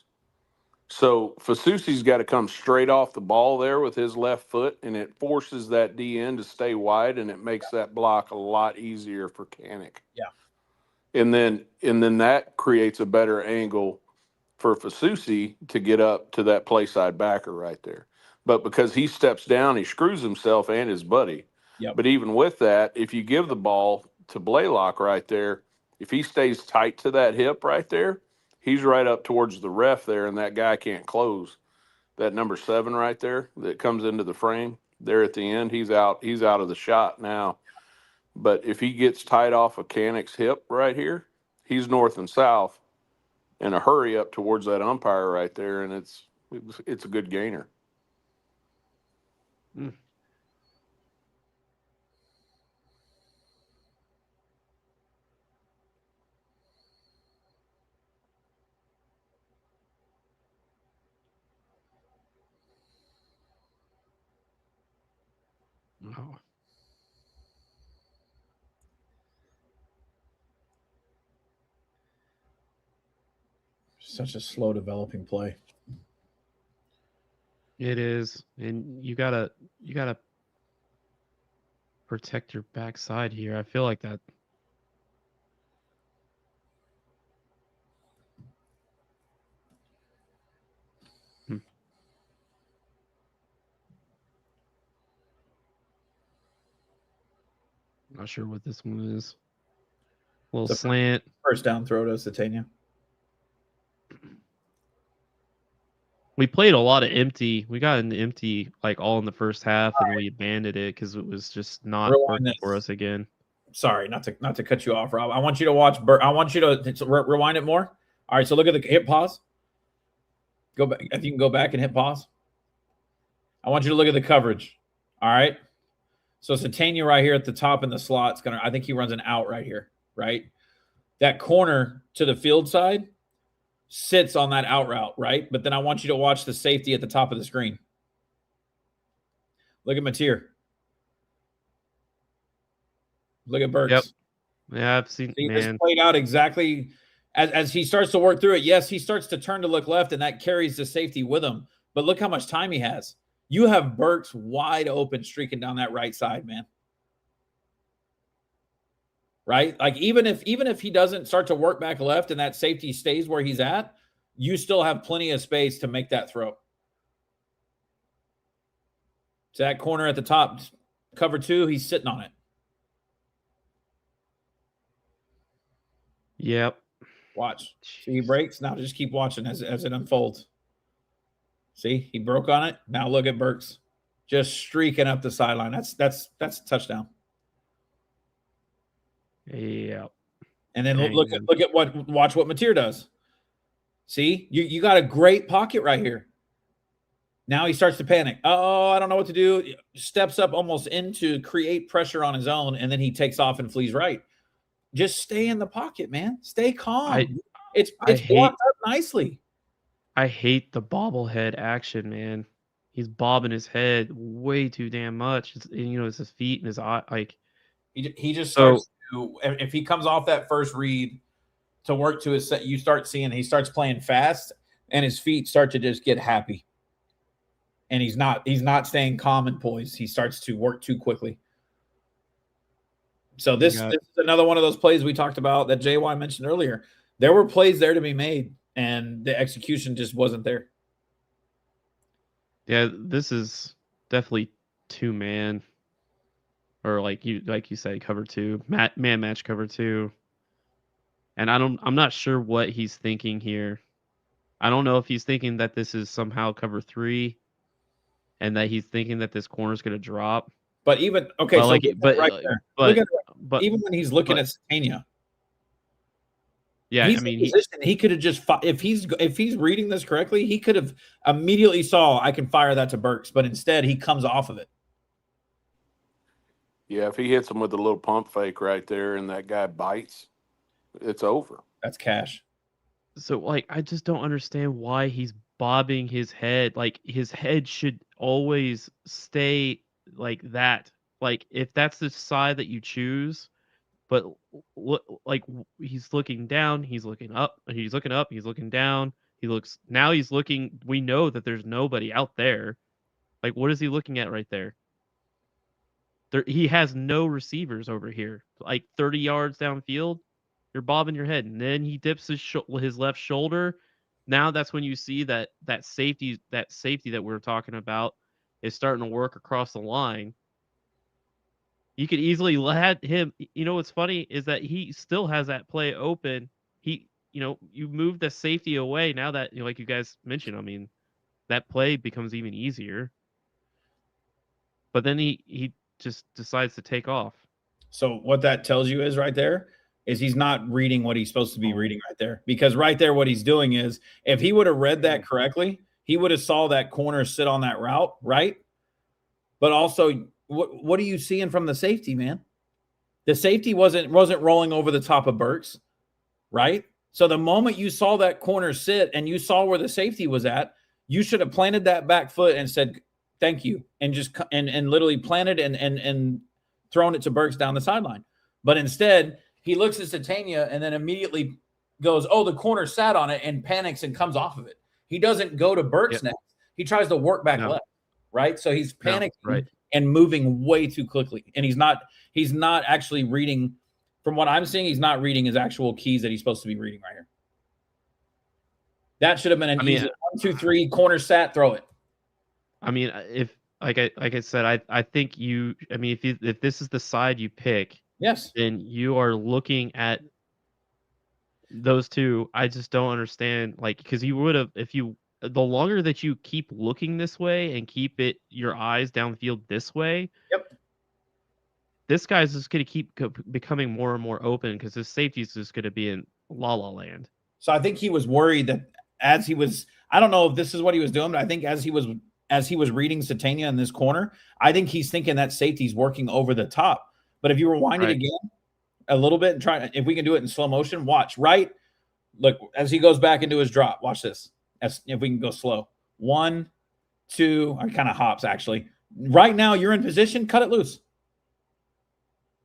So Fasusi's got to come straight off the ball there with his left foot, and it forces that DN to stay wide, and it makes that block a lot easier for Kanik. Yeah. And then that creates a better angle for Fasusi to get up to that play side backer right there. But because he steps down, he screws himself and his buddy. Yep. But even with that, if you give the ball to Blaylock right there, if he stays tight to that hip right there, he's right up towards the ref there, and that guy can't close. That number 7 right there that comes into the frame there at the end, he's out of the shot now. But if he gets tight off of Kanik's hip right here, he's north and south in a hurry up towards that umpire right there, and it's a good gainer. Mm. Oh. Such a slow developing play. It is, and you gotta protect your backside here. I feel like that. Not sure what this one is. Little slant. First down throw to Satania. We played a lot of empty. We got an empty like all in the first half, and we abandoned it because it was just not working for us again. Sorry, not to cut you off, Rob. I want you to watch. I want you to rewind it more. All right, so look at the hit pause. Go back. If you can go back and hit pause. I want you to look at the coverage. All right. So Satania right here at the top in the slot's gonna. I think he runs an out right here. Right. That corner to the field side sits on that out route, right? But then I want you to watch the safety at the top of the screen. Look at Mateer. Look at Burks. Yep. Yeah, I've seen. See, man, this played out exactly as he starts to work through it. Yes, he starts to turn to look left, and that carries the safety with him. But look how much time he has. You have Burks wide open, streaking down that right side, man. Right? Like even if he doesn't start to work back left and that safety stays where he's at, you still have plenty of space to make that throw. So that corner at the top, cover 2, he's sitting on it. Yep. Watch. See, he breaks. Now just keep watching as it unfolds. See, he broke on it. Now look at Burks just streaking up the sideline. That's a touchdown. Yeah. And then look at watch what Mateer does. See, you got a great pocket right here. Now he starts to panic. Oh, I don't know what to do. Steps up almost into create pressure on his own, and then he takes off and flees right. Just stay in the pocket, man. Stay calm. It's blocked up nicely. I hate the bobblehead action, man. He's bobbing his head way too damn much. It's his feet and his eye. Like he just starts to, if he comes off that first read to work to his set, you start seeing he starts playing fast, and his feet start to just get happy. and he's not staying calm and poised. He starts to work too quickly. So this is another one of those plays we talked about that JY mentioned earlier. There were plays there to be made, and the execution just wasn't there. Yeah, this is definitely 2-man, or like you said, cover 2, man match cover 2. And I'm not sure what he's thinking here. I don't know if he's thinking that this is somehow cover 3, and that he's thinking that this corner is going to drop. But even okay, But so like, but right there. Look at but even when he's looking at Satania. Yeah, he's I mean, he could have just if he's reading this correctly, he could have immediately saw I can fire that to Burks, but instead he comes off of it. Yeah, if he hits him with a little pump fake right there and that guy bites, it's over. That's cash. So like, I just don't understand why he's bobbing his head. Like, his head should always stay like that. Like, if that's the side that you choose, but like, he's looking down, he's looking up, he's looking up, he's looking down. He's looking. We know that there's nobody out there. Like, what is he looking at right there? He has no receivers over here. Like 30 yards downfield, you're bobbing your head, and then he dips his left shoulder. Now that's when you see that safety that we were talking about is starting to work across the line. You could easily let him. You know what's funny is that he still has that play open. You move the safety away now that, like you guys mentioned. I mean, that play becomes even easier. But then he just decides to take off. So what that tells you is right there is he's not reading what he's supposed to be reading right there. Because right there, what he's doing is if he would have read that correctly, he would have saw that corner sit on that route, right? But also, what are you seeing from the safety, man? The safety wasn't rolling over the top of Burks, right? So the moment you saw that corner sit and you saw where the safety was at, you should have planted that back foot and said, thank you, and just and literally planted and thrown it to Burks down the sideline. But instead, he looks at Satania and then immediately goes, oh, the corner sat on it, and panics and comes off of it. He doesn't go to Burks next. He tries to work back left, right? So he's panicking and moving way too quickly. And he's not actually reading, from what I'm seeing, he's not reading his actual keys that he's supposed to be reading right here. That should have been an easy 1, 2, 3, corner sat, throw it. I mean, if like I said, I think if this is the side you pick, yes, then you are looking at those two. I just don't understand, like, because you would have, the longer that you keep looking this way and keep your eyes downfield this way, this guy's just going to keep becoming more and more open because his safety is just going to be in la la land. So I think he was worried that as he was, I don't know if this is what he was doing, but I think as he was reading Satania in this corner, I think he's thinking that safety's working over the top. But if you rewind it again a little bit and try, if we can do it in slow motion, watch, right? Look, as he goes back into his drop, watch this. If we can go slow. 1, 2, I kind of hops actually. Right now, you're in position, cut it loose.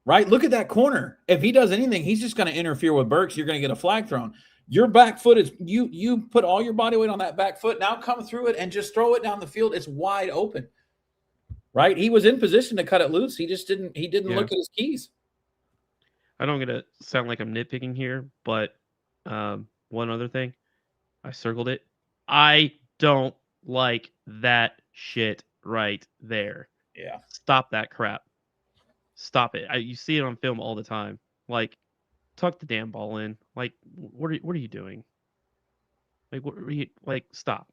Right? Look at that corner. If he does anything, he's just going to interfere with Burks. You're going to get a flag thrown. Your back foot is, you put all your body weight on that back foot. Now come through it and just throw it down the field. It's wide open. Right? He was in position to cut it loose. He just didn't look at his keys. I don't get to sound like I'm nitpicking here, but one other thing, I circled it. I don't like that shit right there. Yeah. Stop that crap. Stop it. You see it on film all the time. Like, tuck the damn ball in. Like, what are you doing? Like, what are you, like, stop.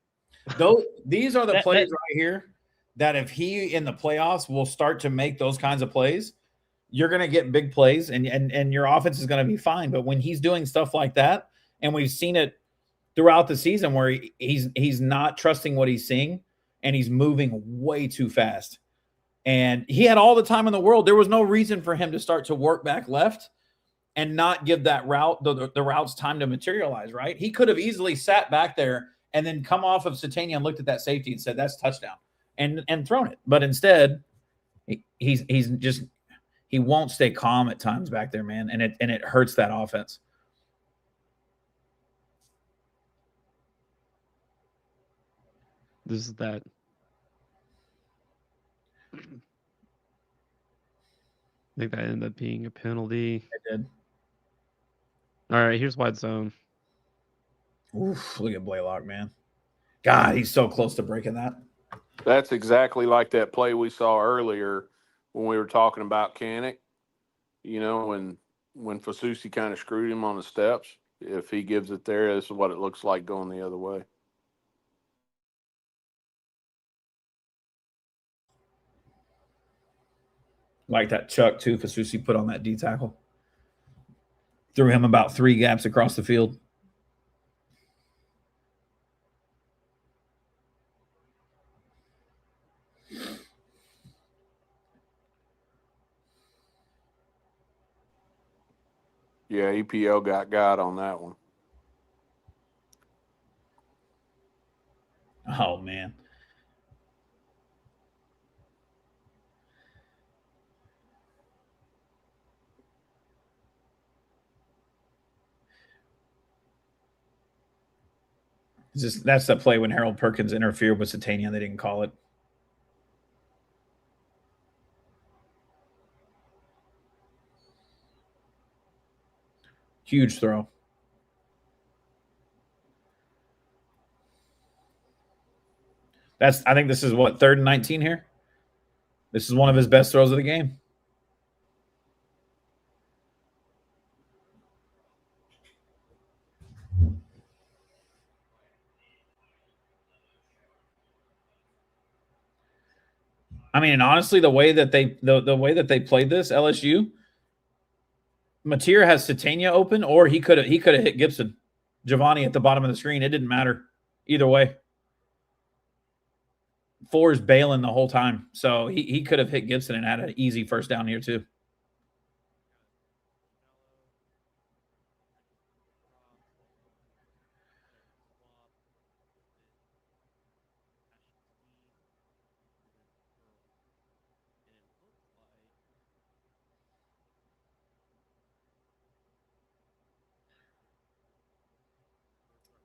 These are the plays right here that if he in the playoffs will start to make those kinds of plays, you're going to get big plays and your offense is going to be fine. But when he's doing stuff like that, and we've seen it throughout the season where he's not trusting what he's seeing and he's moving way too fast. And he had all the time in the world. There was no reason for him to start to work back left and not give that route, the route's time to materialize, right? He could have easily sat back there and then come off of Satania and looked at that safety and said, that's touchdown, and thrown it. But instead, he won't stay calm at times back there, man. And it hurts that offense. This is that think that ended up being a penalty. It did. All right, here's wide zone. Oof, look at Blaylock, man. God, he's so close to breaking that. That's exactly like that play we saw earlier when we were talking about Canick. You know, when Fasusi kind of screwed him on the steps. If he gives it there, this is what it looks like going the other way. Like that chuck, too, Fasusi put on that D tackle. Threw him about 3 gaps across the field. Yeah, EPO got on that one. Oh, man. That's the play when Harold Perkins interfered with Satania. They didn't call it. Huge throw. I think this is what, 3rd and 19 here? This is one of his best throws of the game. I mean, and honestly, the way that they played this, LSU, Mateer has Satania open, or he could have hit Gibson, Giovanni at the bottom of the screen. It didn't matter either way. 4 is bailing the whole time, so he could have hit Gibson and had an easy first down here too.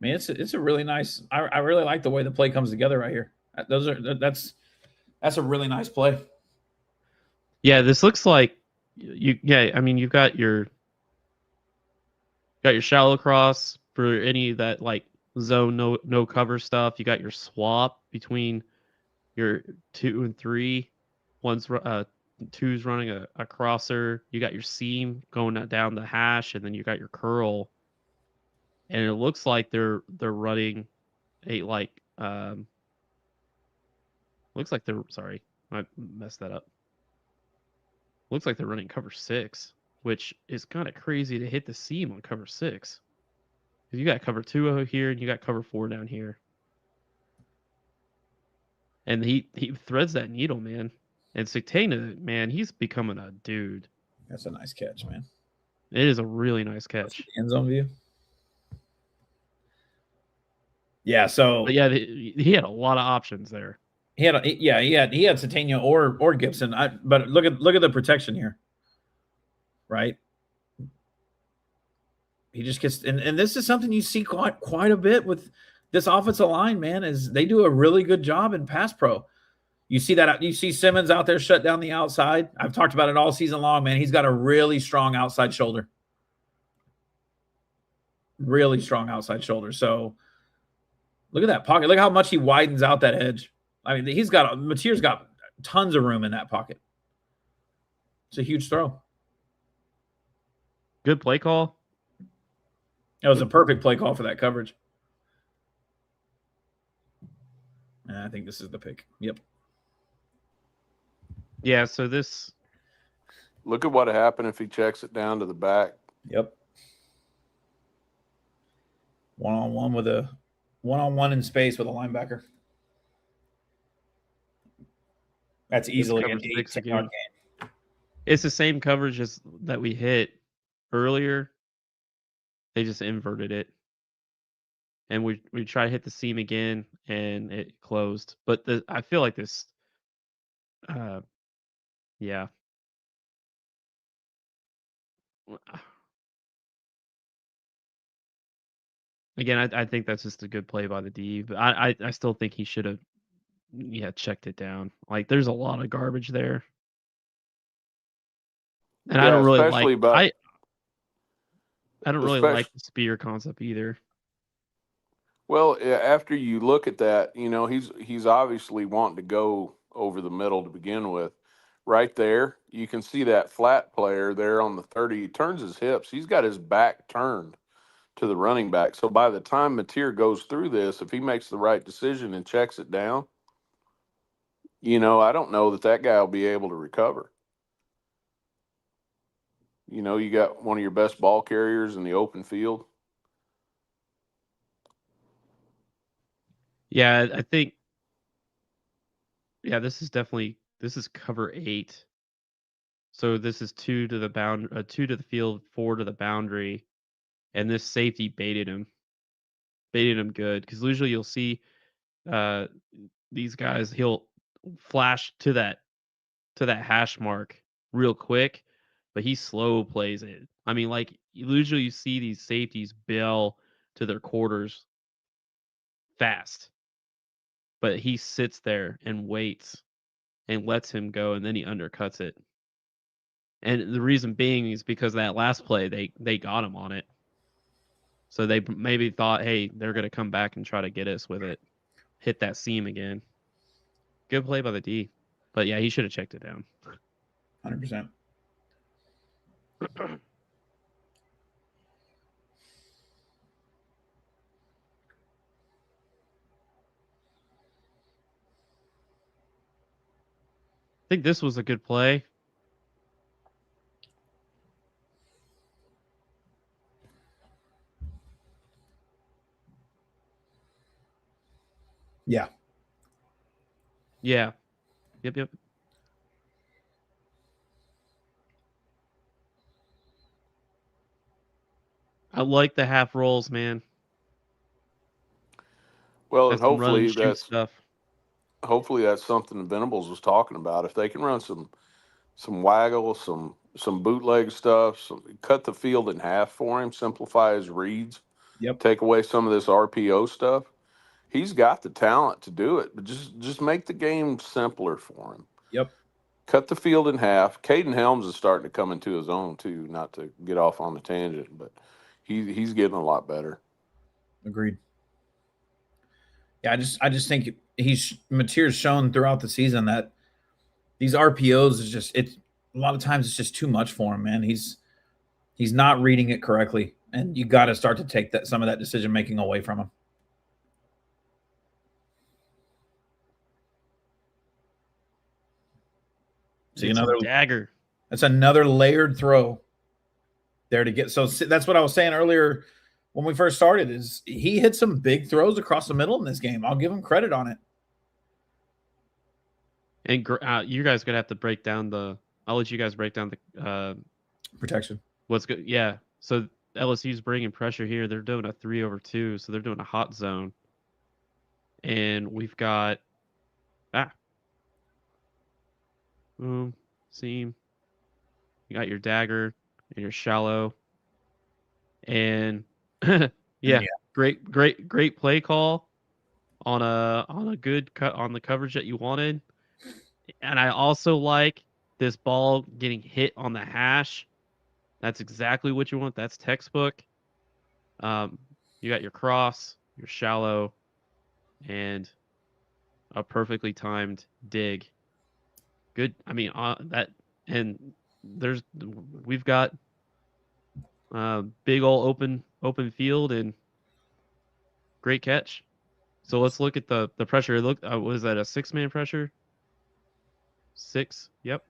I mean, it's a really nice. I really like the way the play comes together right here. That's a really nice play. Yeah, this looks like you. Yeah, I mean, you've got your shallow cross for any of that like zone no cover stuff. You got your swap between your 2 and 3. One's 2's running a crosser. You got your seam going down the hash, and then you got your curl. And it looks like they're running a like looks like they're sorry, I messed that up. Looks like they're running cover 6, which is kind of crazy to hit the seam on cover 6. Because you got cover 2 over here and you got cover 4 down here. And he threads that needle, man. And Satana, man, he's becoming a dude. That's a nice catch, man. It is a really nice catch. End zone view. Yeah, so But yeah, he had a lot of options there. He had Satania or Gibson. But look at the protection here, right? He just gets and this is something you see quite a bit with this offensive line, man. Is they do a really good job in pass pro. You see Simmons out there shut down the outside. I've talked about it all season long, man. He's got a really strong outside shoulder. Really strong outside shoulder. So look at that pocket. Look how much he widens out that edge. I mean, Mateer's got tons of room in that pocket. It's a huge throw. Good play call. It was a perfect play call for that coverage. And I think this is the pick. Yep. Yeah, so this. Look at what happened if he checks it down to the back. Yep. One-on-one in space with a linebacker. That's easily an 8-10-yard gain. It's the same coverage as that we hit earlier. They just inverted it. And we try to hit the seam again, and it closed. But I feel like this, yeah. Again, I think that's just a good play by the D. But I still think he should have, checked it down. Like, there's a lot of garbage there. And I don't really like especially about I don't really especially like the spear concept either. well, after you look at that, he's obviously wanting to go over the middle to begin with. Right there, you can see that flat player there on the 30. He turns his hips. He's got his back turned to the running back. So by the time Mateer goes through this, if he makes the right decision and checks it down, I don't know that guy will be able to recover. You got one of your best ball carriers in the open field. Yeah, I think this is cover 8. So this is 2 to the 2 to the field, 4 to the boundary, and this safety baited him good because usually you'll see uh these guys he'll flash to that hash mark real quick, but he slow plays it. I mean, like usually you see these safeties bail to their quarters fast, but he sits there and waits and lets him go, and then he undercuts it. And the reason being is because that last play they got him on it, so they maybe thought, hey, they're gonna come back and try to get us with it, hit that seam again. Good play by the D, but yeah, he should have checked it down. 100%. I think this was a good play. Yeah. Yeah. Yep. I like the half rolls, man. Well, and That's some run and shoot stuff. hopefully that's something Venables was talking about. If they can run some waggle, some bootleg stuff, cut the field in half for him, simplify his reads, Yep. take away some of this RPO stuff. He's got the talent to do it, but just make the game simpler for him. Yep. Cut the field in half. Caden Helms is starting to come into his own too. Not to get off on the tangent, but he's getting a lot better. Agreed. Yeah, I just think Mateer's shown throughout the season that these RPOs is just a lot of times it's just too much for him, man. He's not reading it correctly, and you got to start to take some of that decision making away from him. See another dagger. That's another layered throw there to get. So that's what I was saying earlier when we first started. Is he hit some big throws across the middle in this game? I'll give him credit on it. And you guys gonna have to break down the. I'll let you guys break down the protection. What's good? Yeah. So LSU's bringing pressure here. They're doing a 3/2, so they're doing a hot zone, and we've got boom seam. You got your dagger and your shallow, and yeah, great play call on a good cut on the coverage that you wanted. And I also like this ball getting hit on the hash. That's exactly what you want. That's textbook. You got your cross, your shallow, and a perfectly timed dig. Good. I mean, we've got big old open field and great catch. So let's look at the pressure. Look, was that a 6-man pressure? 6. Yep.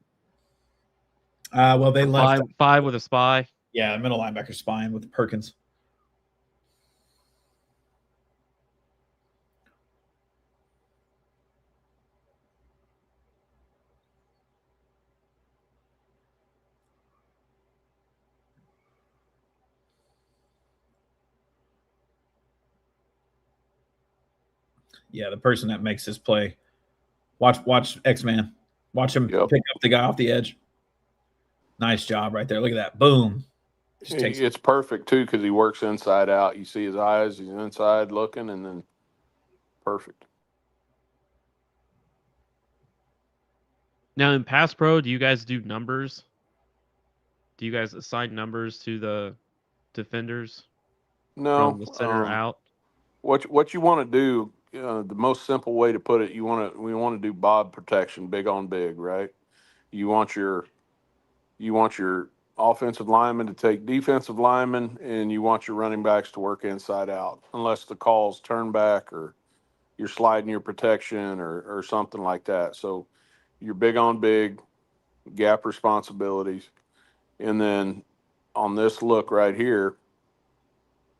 Well, they left 5 with a spy. Yeah, middle linebacker spying with Perkins. Yeah, the person that makes this play. Watch X-Man. Watch him pick up the guy off the edge. Nice job right there. Look at that. Boom. It's perfect, too, because he works inside out. You see his eyes. He's inside looking, and then perfect. Now, in Pass Pro, do you guys do numbers? Do you guys assign numbers to the defenders from No, the center out? what you want to do, the most simple way to put it, we want to do Bob protection, big on big, right? You want your offensive linemen to take defensive linemen, and you want your running backs to work inside out, unless the call's turn back or you're sliding your protection or something like that. So you're big on big, gap responsibilities. And then on this look right here,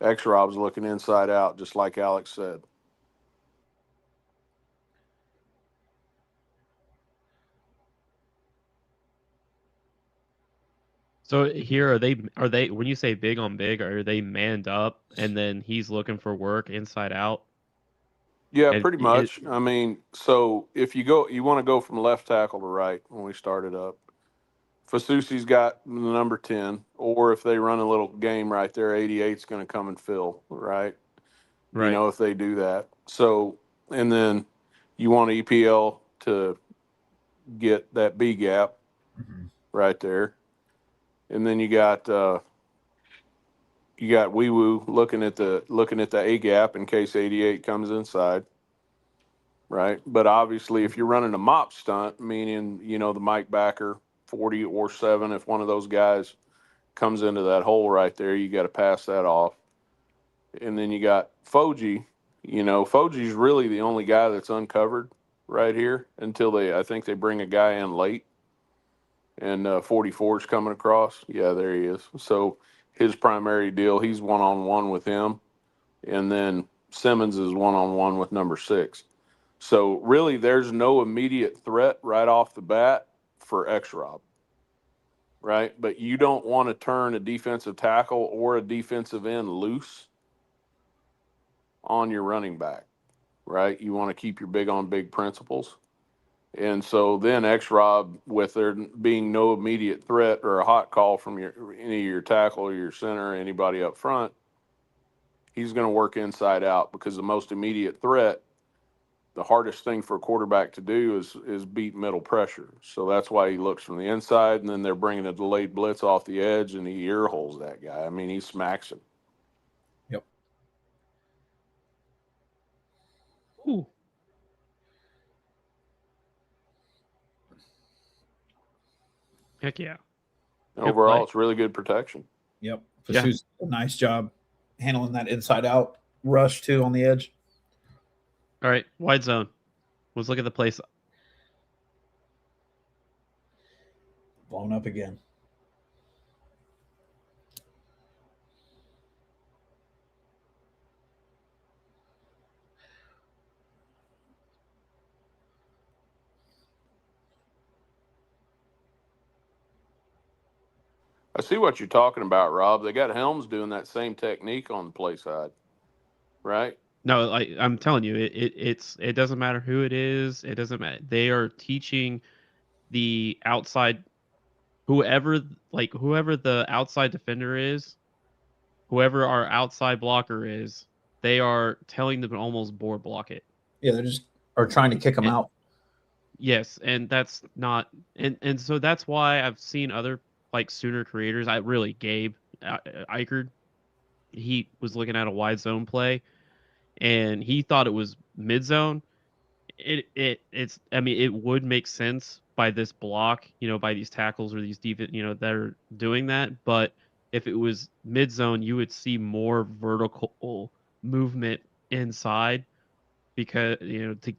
X Rob's looking inside out, just like Alex said. So here are they when you say big on big, are they manned up and then he's looking for work inside out? Yeah, And pretty much. I mean, so if you want to go from left tackle to right when we started up. Fasusi's got the number 10, or if they run a little game right there, 88's going to come and fill, right? right. If they do that. So, and then you want EPL to get that B gap right there. And then you got Wee Woo looking at the A gap in case 88 comes inside. Right. But obviously if you're running a mop stunt, meaning, the Mike Backer 40 or 7, if one of those guys comes into that hole right there, you got to pass that off. And then you got Foji. Foji's really the only guy that's uncovered right here until I think they bring a guy in late, and 44's coming across. Yeah, there he is. So his primary deal, he's one-on-one with him, and then Simmons is one-on-one with number 6. So really there's no immediate threat right off the bat for X-Rob. Right? But you don't want to turn a defensive tackle or a defensive end loose on your running back, right? You want to keep your big on big principles. And so then X-Rob, with there being no immediate threat or a hot call from any of your tackle or your center or anybody up front, he's going to work inside out, because the most immediate threat, the hardest thing for a quarterback to do is beat middle pressure. So that's why he looks from the inside, and then they're bringing a delayed blitz off the edge, and he ear holes that guy. I mean, he smacks him. Yep. Ooh. Heck yeah. Good Overall, play. it's really good protection. Yep. Yeah. Fasu's a nice job handling that inside out rush too on the edge. All right, wide zone. Let's look at the place. Blown up again. I see what you're talking about, Rob. They got Helms doing that same technique on the play side, right? No, I'm telling you, it doesn't matter who it is. It doesn't matter. They are teaching the outside, whoever the outside defender is, whoever our outside blocker is, they are telling them to almost board block it. Yeah, they just are trying to kick them out. Yes, and that's not, and so that's why I've seen other like Sooner creators. Gabe Eichard, he was looking at a wide zone play, and he thought it was mid zone. It's I mean, it would make sense by this block, by these tackles or these defense, that are doing that. But if it was mid zone, you would see more vertical movement inside, because to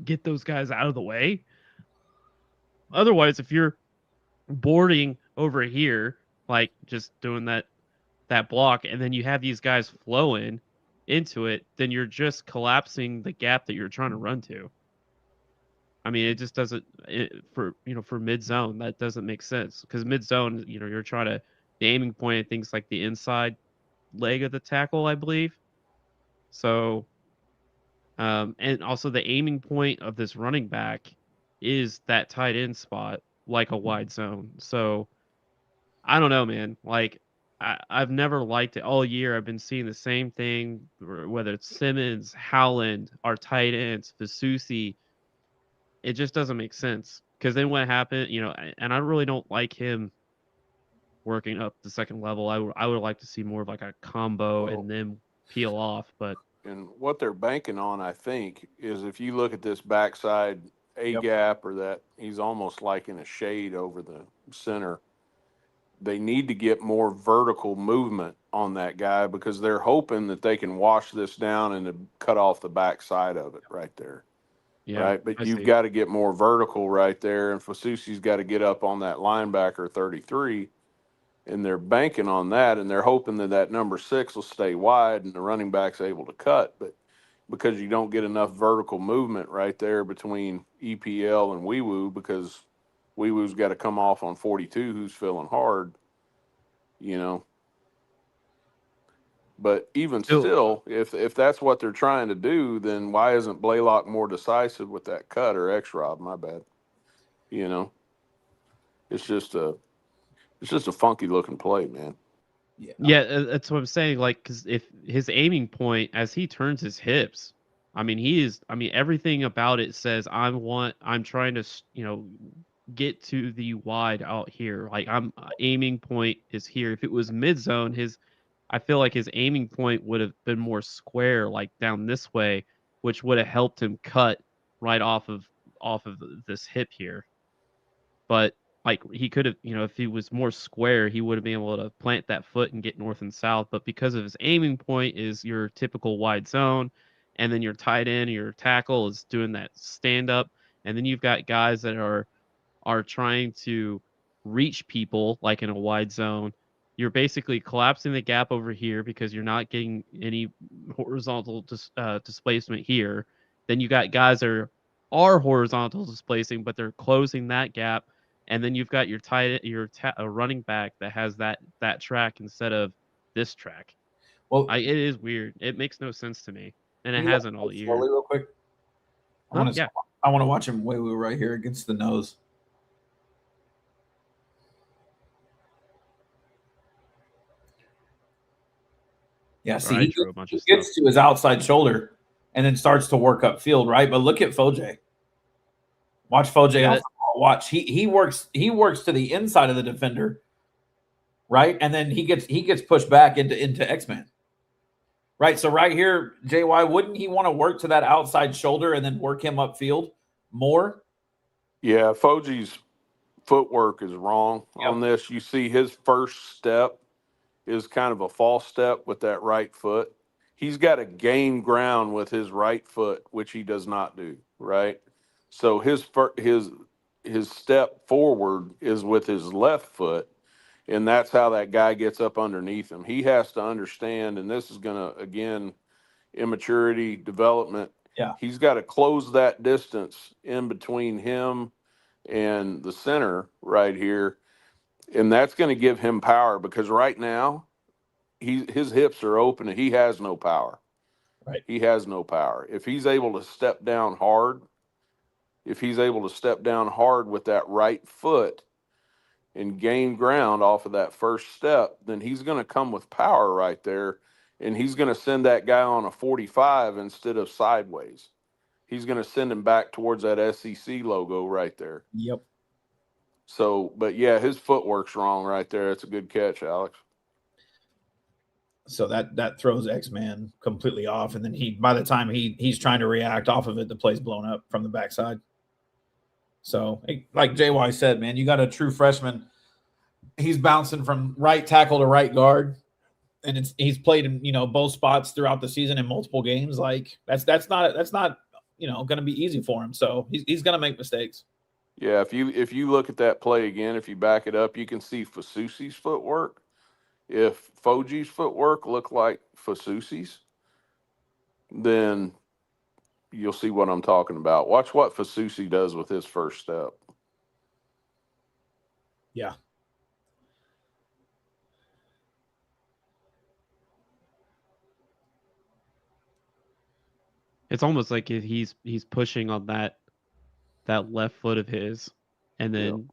get those guys out of the way. Otherwise, if you're boarding over here, like just doing that block, and then you have these guys flowing into it, then you're just collapsing the gap that you're trying to run to. I mean, it just doesn't for mid zone, that doesn't make sense, because mid zone, you're trying to, the aiming point at things like the inside leg of the tackle, I believe. So, and also the aiming point of this running back is that tight end spot, like a wide zone. So I don't know, man. Like I've never liked it all year. I've been seeing the same thing, whether it's Simmons, Howland, our tight ends, Fasusi. It just doesn't make sense, because then what happened, and I really don't like him working up the second level. I would like to see more of like a combo Well, and then peel off. But and what they're banking on, I think, is if you look at this backside A gap or that he's almost like in a shade over the center, they need to get more vertical movement on that guy because they're hoping that they can wash this down and to cut off the backside of it right there. yeah, Right. But I you've see. got to get more vertical right there. And Fasusi's got to get up on that linebacker 33. And they're banking on that. And they're hoping that that number 6 will stay wide and the running back's able to cut. But because you don't get enough vertical movement right there between EPL and Wee Woo, because Wee Woo's got to come off on 42, who's feeling hard, you know. But even Still, still, if that's what they're trying to do, then why isn't Blaylock more decisive with that cut or X Rob? My bad. You know, it's just a funky looking play, man. yeah, that's what I'm saying. Like, because if his aiming point as he turns his hips, I mean, everything about it says I'm trying to, get to the wide out here. Like I'm aiming point is here. If it was mid zone, I feel like his aiming point would have been more square, like down this way, which would have helped him cut right off of this hip here. But like he could have, if he was more square, he would have been able to plant that foot and get north and south. But because of his aiming point is your typical wide zone, and then your tight end, your tackle is doing that stand up, and then you've got guys that are trying to reach people like in a wide zone. You're basically collapsing the gap over here because you're not getting any horizontal displacement here. Then you got guys that are horizontal displacing, but they're closing that gap. And then you've got your running back that has that track instead of this track. Well, It is weird. It makes no sense to me, and it can you hasn't all watch year. slowly real quick? Huh? Yeah. I want to watch him way right here against the nose. Yeah, see, I drew a bunch he of stuff. gets to his outside shoulder and then starts to work upfield, right? But look at Foje. Watch Foje Yeah, off the ball. Watch. He works to the inside of the defender, right? And then he gets pushed back into X-Men. Right. So right here, JY, wouldn't he want to work to that outside shoulder and then work him upfield more? Yeah, Foji's footwork is wrong on this. You see his first step is kind of a false step with that right foot. He's got to gain ground with his right foot, which he does not do, right? So his step forward is with his left foot, and that's how that guy gets up underneath him. He has to understand, and this is going to, again, immaturity, development. Yeah. He's got to close that distance in between him and the center right here. And that's going to give him power because right now his hips are open and he has no power. Right. He has no power. If he's able to step down hard with that right foot and gain ground off of that first step, then he's going to come with power right there. And he's going to send that guy on a 45 instead of sideways. He's going to send him back towards that SEC logo right there. Yep. So, but yeah, his footwork's wrong right there. It's a good catch, Alex. So that throws X-Man completely off. And then by the time he's trying to react off of it, the play's blown up from the backside. So, like JY said, man, you got a true freshman. He's bouncing from right tackle to right guard, and he's played in both spots throughout the season in multiple games. Like that's not going to be easy for him. So he's going to make mistakes. Yeah, if you look at that play again, if you back it up, you can see Fasusi's footwork. If Foji's footwork looked like Fasusi's, then you'll see what I'm talking about. Watch what Fasusi does with his first step. Yeah. It's almost like if he's pushing on that left foot of his, and then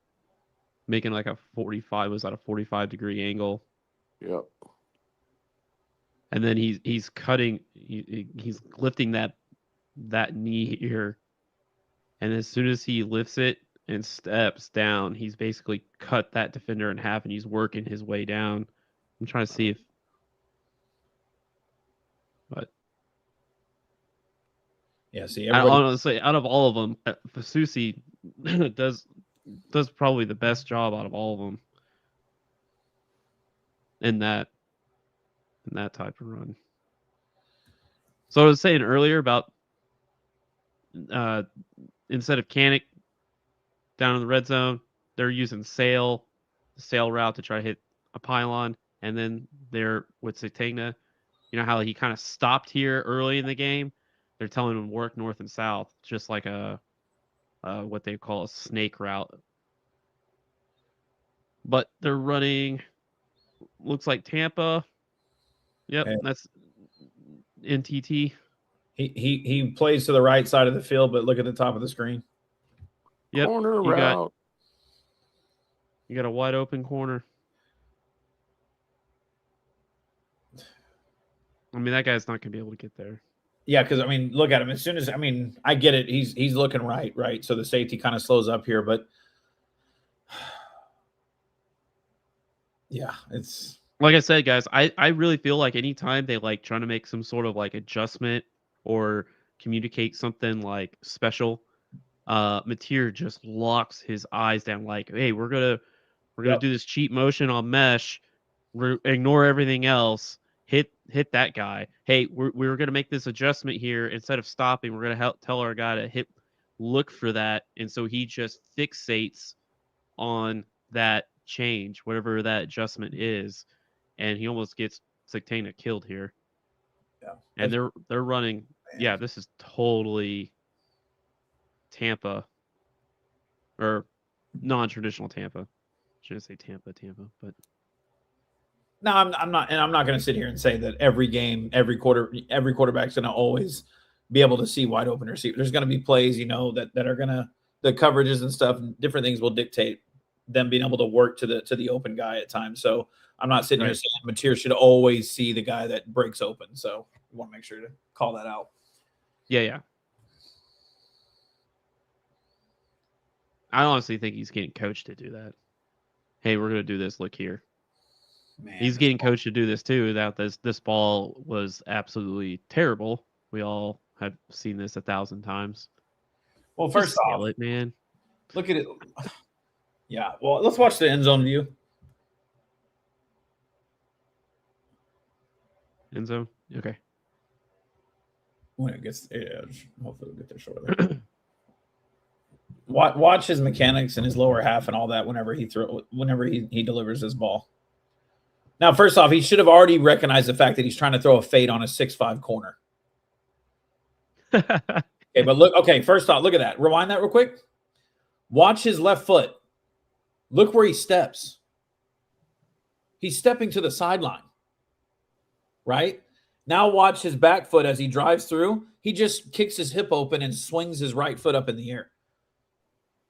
making like a 45. Was that a 45-degree angle? Yep. And then he's cutting. He's lifting that knee here, and as soon as he lifts it and steps down, he's basically cut that defender in half, and he's working his way down. I'm trying to see if, but yeah. See, everybody. honestly, out of all of them, Fasusi does probably the best job out of all of them in that type of run. So I was saying earlier about instead of Canic down in the red zone, they're using the sail route to try to hit a pylon, and then they're with Sategna. You know how he kind of stopped here early in the game? They're telling him to work north and south, just like a what they call a snake route. But they're running, looks like Tampa. Yep, Okay. that's NTT. He plays to the right side of the field, but look at the top of the screen. Yep, Corner you route. You got a wide open corner. I mean, that guy's not going to be able to get there. Yeah, because I mean, look at him. As soon as I get it. He's looking right. So the safety kind of slows up here, but yeah, it's like I said, guys. I really feel like anytime they like trying to make some sort of like adjustment or communicate something like special, Mateer just locks his eyes down. Like, hey, we're gonna do this cheat motion on mesh. Ignore everything else. Hit that guy. Hey, we're gonna make this adjustment here. Instead of stopping, we're gonna tell our guy to look for that, and so he just fixates on that change, whatever that adjustment is, and he almost gets Sategna killed here. Yeah, and they're running. Man. Yeah, this is totally Tampa or non-traditional Tampa. Shouldn't say Tampa, but. No, I'm not, and I'm not going to sit here and say that every game, every quarterback's going to always be able to see wide open receivers. There's going to be plays, that are going to, the coverages and stuff, and different things will dictate them being able to work to the open guy at times. So I'm not sitting here saying Mateer should always see the guy that breaks open. So I want to make sure to call that out. Yeah. I honestly think he's getting coached to do that. Hey, we're going to do this. Look here. Man, he's getting coached to do this too. That this ball was absolutely terrible. We all have seen this 1,000 times. Well, first off, it, man. Look at it. Yeah. Well, let's watch the end zone view. End zone. Okay. When it gets, hopefully we'll get there shortly. Watch his mechanics and his lower half and all that whenever he delivers his ball. Now, first off, he should have already recognized the fact that he's trying to throw a fade on a 6'5" corner. Okay, but look. Okay, first off, look at that. Rewind that real quick. Watch his left foot. Look where he steps. He's stepping to the sideline. Right? Now watch his back foot as he drives through. He just kicks his hip open and swings his right foot up in the air.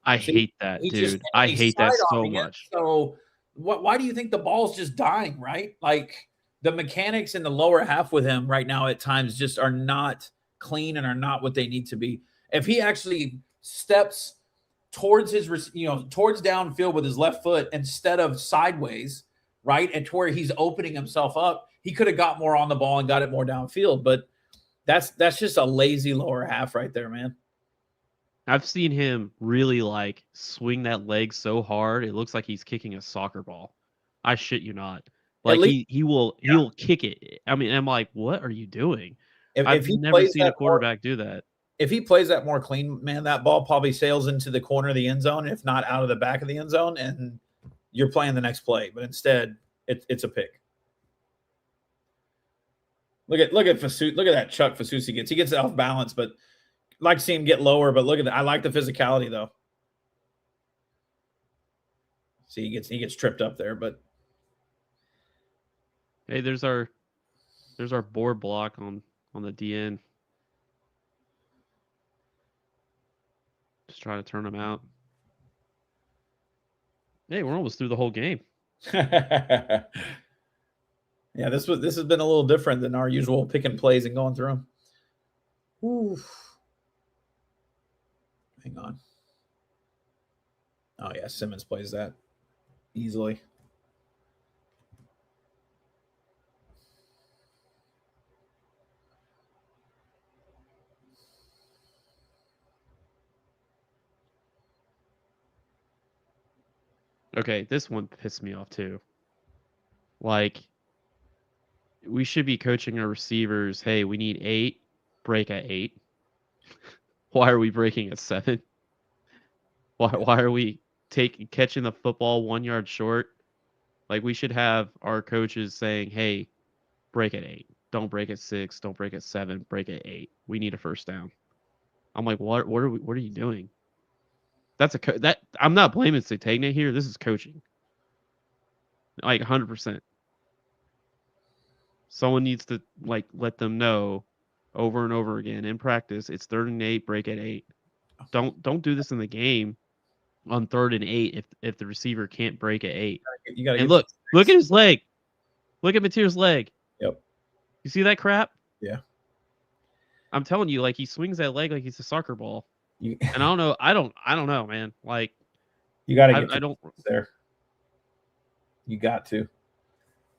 I hate that, dude. I hate that so much. So why do you think the ball's just dying, right? Like the mechanics in the lower half with him right now at times just are not clean and are not what they need to be. If he actually steps towards towards downfield with his left foot instead of sideways, right, and to where he's opening himself up, he could have got more on the ball and got it more downfield. But that's just a lazy lower half right there, man. I've seen him really like swing that leg so hard it looks like he's kicking a soccer ball. I shit you not. Like he will kick it. I mean, I'm like, what are you doing? I've never seen a quarterback do that. If he plays that more clean, man, that ball probably sails into the corner of the end zone, if not out of the back of the end zone, and you're playing the next play. But instead, it's a pick. Look at Fasusi. Look at that chuck Fasusi gets. He gets off balance, but like to see him get lower. But look at that. I like the physicality though. See, he gets tripped up there, but hey, there's our board block on the DN. Just trying to turn him out. Hey, we're almost through the whole game. Yeah, this has been a little different than our usual picking plays and going through them. Ooh. Hang on. Oh yeah, Simmons plays that easily. Okay, this one pissed me off too. Like, we should be coaching our receivers, hey, we need 8, break at 8. Why are we breaking at 7? Why are we catching the football 1 yard short? Like, we should have our coaches saying, hey, break at 8. Don't break at 6, don't break at 7, break at 8. We need a first down. I'm like, what are you doing? That's that I'm not blaming Satagna here. This is coaching. Like 100%. Someone needs to like let them know over and over again in practice. It's 3rd and 8, break at 8. Don't do this in the game on 3rd and 8 if the receiver can't break at 8. You got to And look at his leg. Look at Mateer's leg. Yep. You see that crap? Yeah. I'm telling you, like, he swings that leg like he's a soccer ball. You, And I don't know. I don't know, man. Like, you got to get I don't. there. You got to.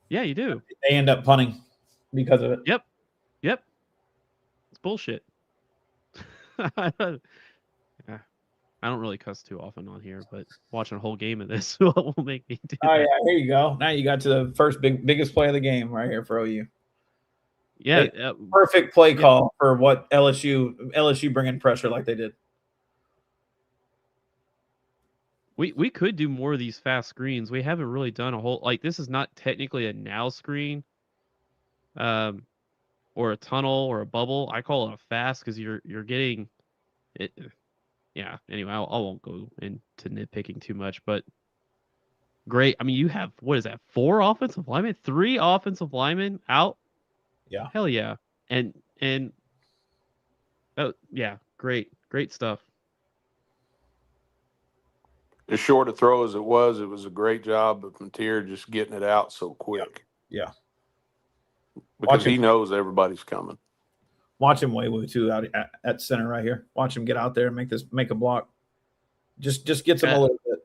Yeah, you do. They end up punting because of it. Yep. It's bullshit. Yeah. I don't really cuss too often on here, but watching a whole game of this will make me do Oh that. yeah, here you go. Now you got to the first biggest play of the game right here for OU. Yeah, Perfect play call for what LSU bringing pressure like they did. we could do more of these fast screens. We haven't really done a whole, like, this is not technically a now screen, or a tunnel or a bubble. I call it a fast because you're getting it. Yeah. Anyway, I won't go into nitpicking too much, but great. I mean, you have, what is that? 4 offensive linemen, 3 offensive linemen out. Yeah. Hell yeah. And oh yeah, great stuff. As short a throw as it was a great job of Mateer just getting it out so quick. Yeah. Because he knows everybody's coming. Watch him Weiwu too out at center right here. Watch him get out there and make a block. Just gets him a little bit.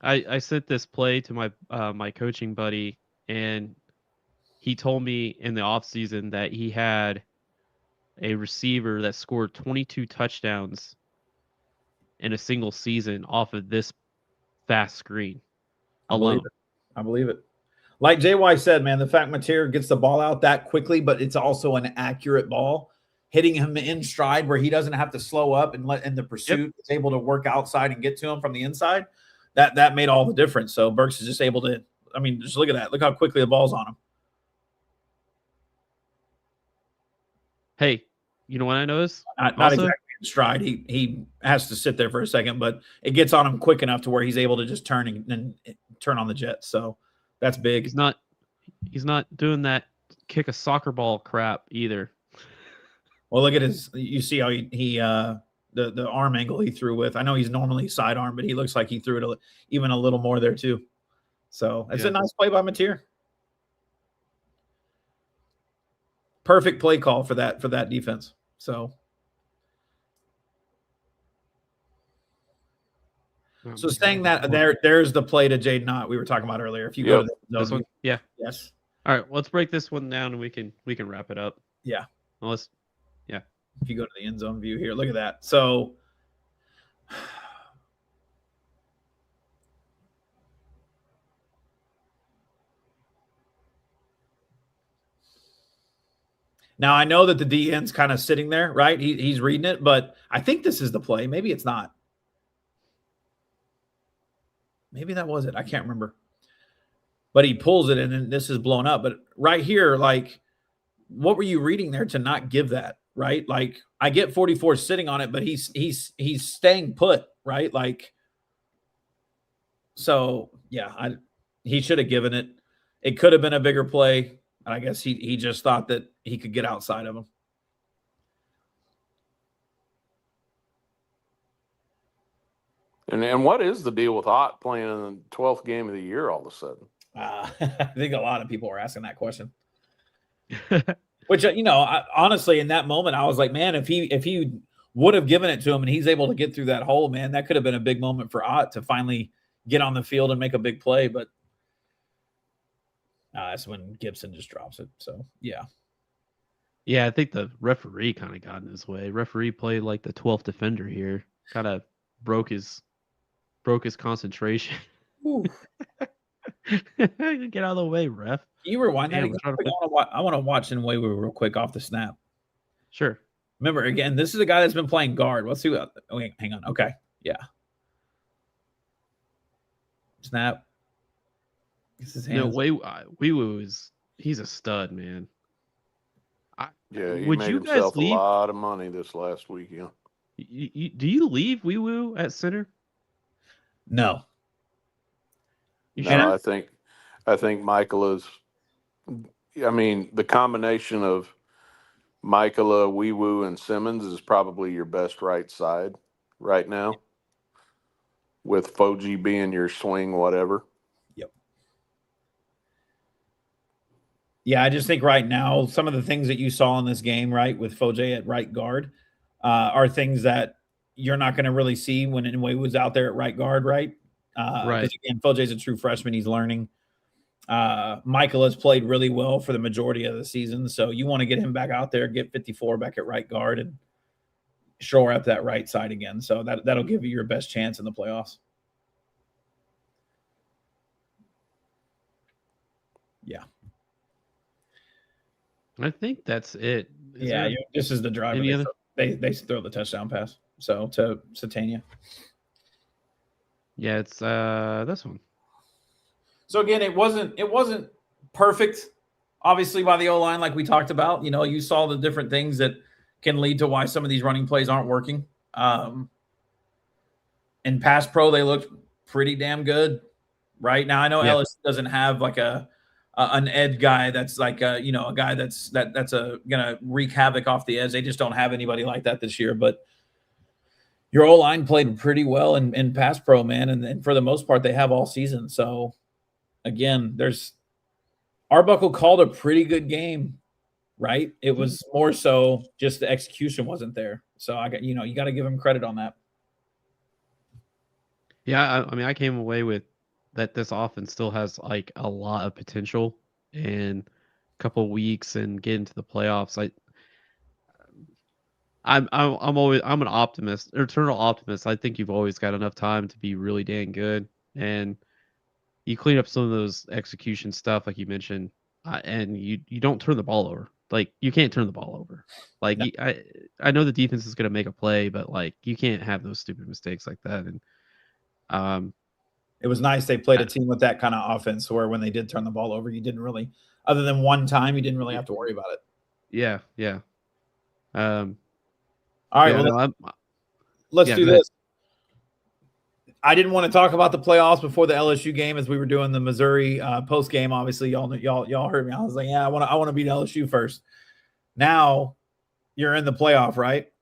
I sent this play to my my coaching buddy, and he told me in the offseason that he had a receiver that scored 22 touchdowns in a single season off of this fast screen alone. I believe it. Like JY said, man, the fact Mateer gets the ball out that quickly, but it's also an accurate ball, hitting him in stride where he doesn't have to slow up and let in the pursuit. Is able to work outside and get to him from the inside. That made all the difference. So Burks is just able to. I mean, just look at that. Look how quickly the ball's on him. Hey, you know what I noticed? Not exactly in stride. He has to sit there for a second, but it gets on him quick enough to where he's able to just turn and turn on the jet. So that's big. He's not doing that kick a soccer ball crap either. Well, look at you see how he the arm angle he threw with. I know he's normally sidearm, but he looks like he threw it even a little more there too. So it's a nice play by Mateer. Perfect play call for that defense. So saying that there's the play to Jade Knott we were talking about earlier. If you go to this one, yeah. Yes. All right, let's break this one down and we can wrap it up. Yeah. If you go to the end zone view here, look at that. So now I know that the DN's kind of sitting there, right? He's reading it, but I think this is the play. Maybe it's not. Maybe that was it. I can't remember. But he pulls it and then this is blown up. But right here, like, what were you reading there to not give that, right? Like, I get 44 sitting on it, but he's staying put, right? Like, so yeah, he should have given it. It could have been a bigger play. And I guess he just thought that he could get outside of him. And what is the deal with Ott playing in the 12th game of the year all of a sudden? I think a lot of people are asking that question. Which, honestly, in that moment, I was like, man, if he would have given it to him, and he's able to get through that hole, man. That could have been a big moment for Ott to finally get on the field and make a big play, but that's when Gibson just drops it. So, yeah. Yeah, I think the referee kind of got in his way. Referee played like the 12th defender here. Kind of broke his concentration. Get out of the way, ref. Can you rewind that Damn, again? we're trying to I want to watch Nwewu real quick off the snap. Sure. Remember, again, this is a guy that's been playing guard. Let's see what. Oh, wait, hang on. Okay. Yeah. Snap. This is No, Weiwu he's a stud, man. Yeah, he would made you guys himself a leave? lot of money this last weekend. Do you leave Weiwu at center? No. You No, sure? I think Michael is. I mean, the combination of Michaela, Weiwu, and Simmons is probably your best right side right now, with Foji being your swing whatever. Yep. Yeah, I just think right now some of the things that you saw in this game, right, with Foje at right guard, are things that you're not going to really see when Nwe was out there at right guard, right? Right. Because again, Foje's a true freshman; he's learning. Michael has played really well for the majority of the season, so you want to get him back out there, get 54 back at right guard, and shore up that right side again. So that'll give you your best chance in the playoffs. Yeah. I think that's it. This is the drive. They throw the touchdown pass. So to Satania. Yeah, it's this one. So again, it wasn't perfect, obviously, by the O-line, like we talked about. You know, you saw the different things that can lead to why some of these running plays aren't working. In pass pro, they looked pretty damn good. Right now, I know LSU doesn't have like an edge guy that's like a guy that's gonna wreak havoc off the edge. They just don't have anybody like that this year. But your O-line played pretty well in pass pro, man, and for the most part, they have all season. So again, Arbuckle called a pretty good game, right? It was more so just the execution wasn't there. So you got to give him credit on that. Yeah, I mean, I came away with that this offense still has like a lot of potential in a couple of weeks and get into the playoffs. I'm an optimist, eternal optimist. I think you've always got enough time to be really dang good, and you clean up some of those execution stuff, like you mentioned, and you don't turn the ball over. Like, you can't turn the ball over. Like, No. I know the defense is going to make a play, but like, you can't have those stupid mistakes like that. And it was nice they played a team with that kind of offense where when they did turn the ball over, you didn't really, other than one time, you didn't really have to worry about it. Yeah. All right, let's do this. I didn't want to talk about the playoffs before the LSU game as we were doing the Missouri post game. Obviously, y'all heard me. I was like, yeah, I want to beat LSU first. Now you're in the playoff, right?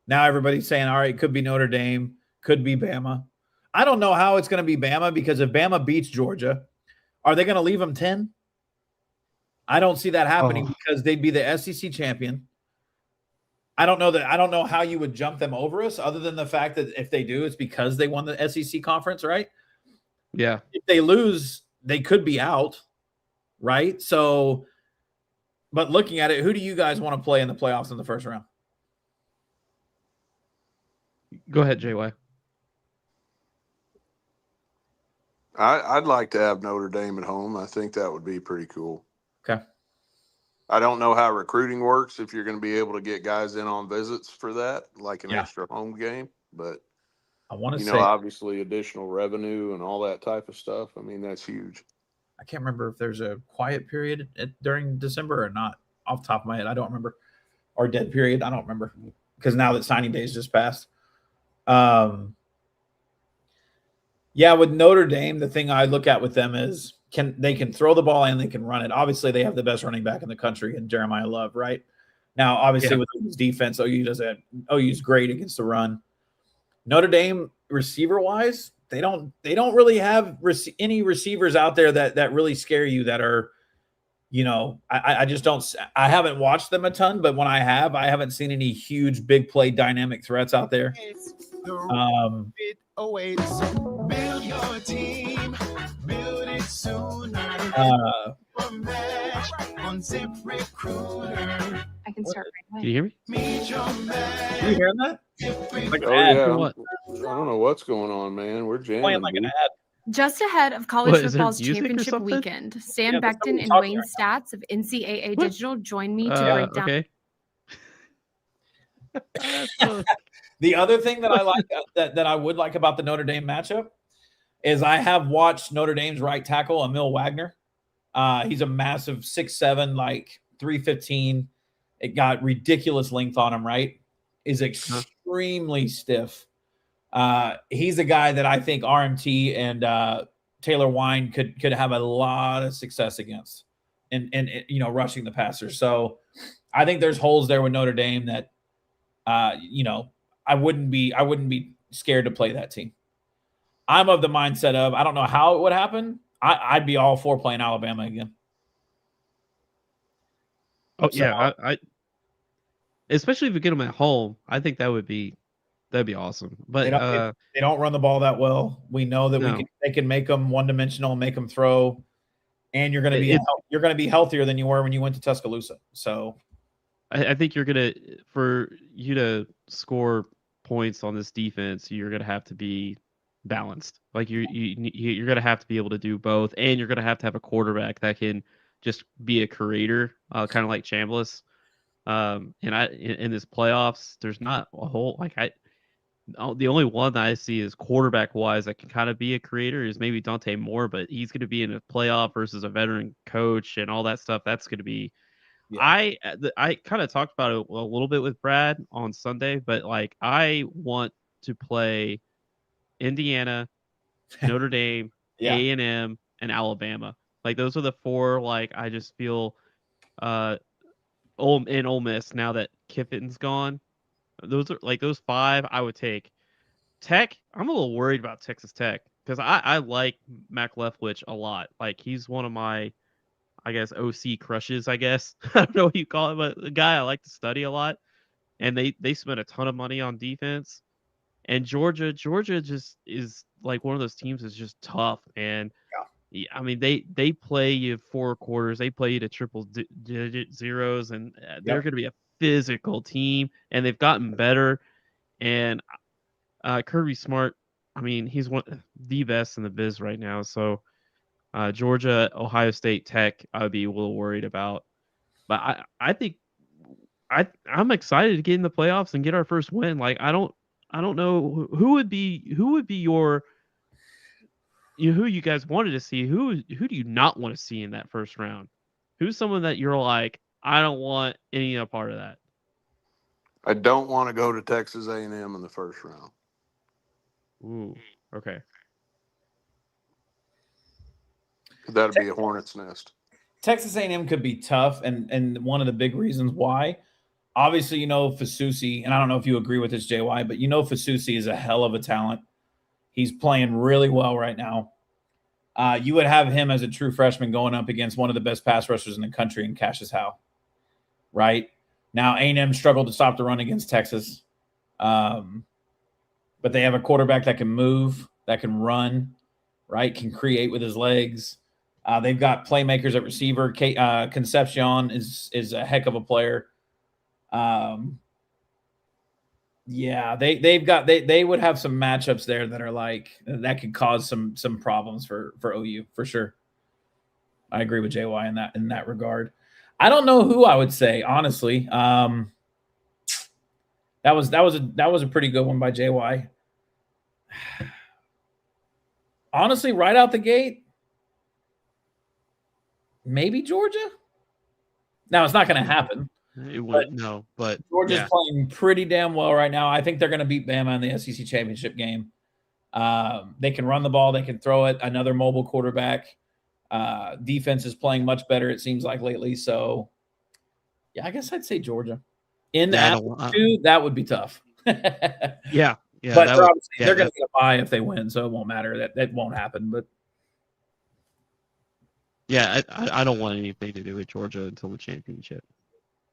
Now everybody's saying, all right, could be Notre Dame, could be Bama. I don't know how it's going to be Bama, because if Bama beats Georgia, are they going to leave them 10? I don't see that happening because they'd be the SEC champion. I don't know how you would jump them over us, other than the fact that if they do, it's because they won the SEC conference, right? Yeah. If they lose, they could be out, right? So, but looking at it, who do you guys want to play in the playoffs in the first round? Go ahead, JY. I'd like to have Notre Dame at home. I think that would be pretty cool. Okay. I don't know how recruiting works, if you're going to be able to get guys in on visits for that, like an extra home game. But I want to say, obviously additional revenue and all that type of stuff. I mean, that's huge. I can't remember if there's a quiet period during December or not. Off the top of my head, I don't remember. Or dead period, I don't remember, because now that signing days just passed. Yeah, with Notre Dame, the thing I look at with them is they can throw the ball and they can run it. Obviously, they have the best running back in the country in Jeremiah Love, right? Now, obviously, with OU's defense, OU's great against the run. Notre Dame, receiver-wise, they don't really have any receivers out there that really scare you, that are I just don't. I haven't watched them a ton, but when I haven't seen any huge big play dynamic threats out there. Build your team, build it sooner. On Zip Recruiter. I can start right Can you hear me? Meet your man. You hearing that? Like Oh an ad. yeah, What? I don't know what's going on, man. We're jamming. Playing like an dude. ad. Just ahead of college What, is there football's music or championship something? weekend, Sam Yeah, there's Beckton somebody and talking Wayne right Stats of NCAA What? Digital join me to break down. Okay. The other thing that I like that I would like about the Notre Dame matchup is I have watched Notre Dame's right tackle, Emil Wagner. He's a massive 6'7", like 315. It got ridiculous length on him, right? Is extremely stiff. He's a guy that I think RMT and Taylor Wine could have a lot of success against and rushing the passer. So I think there's holes there with Notre Dame that I wouldn't be scared to play that team. I'm of the mindset of I don't know how it would happen. I'd be all for playing Alabama again. Oh yeah, I especially if we get them at home, I think that'd be awesome. But they don't run the ball that well. We know that they can make them one dimensional, make them throw, and you're going to be healthier than you were when you went to Tuscaloosa. So I think for you to score points on this defense, you're gonna have to be balanced. Like you're gonna have to be able to do both, and you're gonna have a quarterback that can just be a creator, kind of like Chambliss. And in this playoffs, there's not a whole the only one that I see is quarterback wise that can kind of be a creator is maybe Dante Moore, but he's going to be in a playoff versus a veteran coach and all that stuff. That's going to be. Yeah. I kind of talked about it a little bit with Brad on Sunday, but like I want to play Indiana, Notre Dame, A&M, and Alabama. Like those are the four. Like I just feel, Ole Miss now that Kiffin's gone. Those are like those five I would take. Tech, I'm a little worried about Texas Tech because I like Mac Leftwich a lot. Like he's one of my, I guess, OC crushes, I guess. I don't know what you call it, but the guy I like to study a lot. And they spent a ton of money on defense. And Georgia just is like one of those teams that's just tough. And I mean, they play you 4 quarters. They play you to triple digit zeros, and they're going to be a physical team. And they've gotten better. And Kirby Smart, I mean, he's one the best in the biz right now. So Georgia, Ohio State, Tech, I would be a little worried about. But I think I'm excited to get in the playoffs and get our first win. Like I don't know who would be your who you guys wanted to see. Who do you not want to see in that first round? Who's someone that you're like, I don't want any part of that? I don't want to go to Texas A&M in the first round. Ooh, okay. That'd be a hornet's nest. Texas A&M could be tough, and one of the big reasons why, obviously, Fasusi, and I don't know if you agree with this, JY, but Fasusi is a hell of a talent. He's playing really well right now. You would have him as a true freshman going up against one of the best pass rushers in the country in Cassius Howe, right? Now, A&M struggled to stop the run against Texas, but they have a quarterback that can move, that can run, right, can create with his legs. They've got playmakers at receiver. Concepcion is a heck of a player. They would have some matchups there that are like that could cause some problems for OU for sure. I agree with JY in that regard. I don't know who I would say honestly. That was a pretty good one by JY. Honestly, right out the gate, maybe Georgia. Now it's not going to happen. It would but Georgia's playing pretty damn well right now. I think they're going to beat Bama in the SEC championship game. They can run the ball, they can throw it. Another mobile quarterback. Defense is playing much better, it seems like lately. So, yeah, I guess I'd say Georgia. In that would be tough. Yeah. But they're going to get a bye if they win, so it won't matter. That won't happen. But Yeah, I don't want anything to do with Georgia until the championship.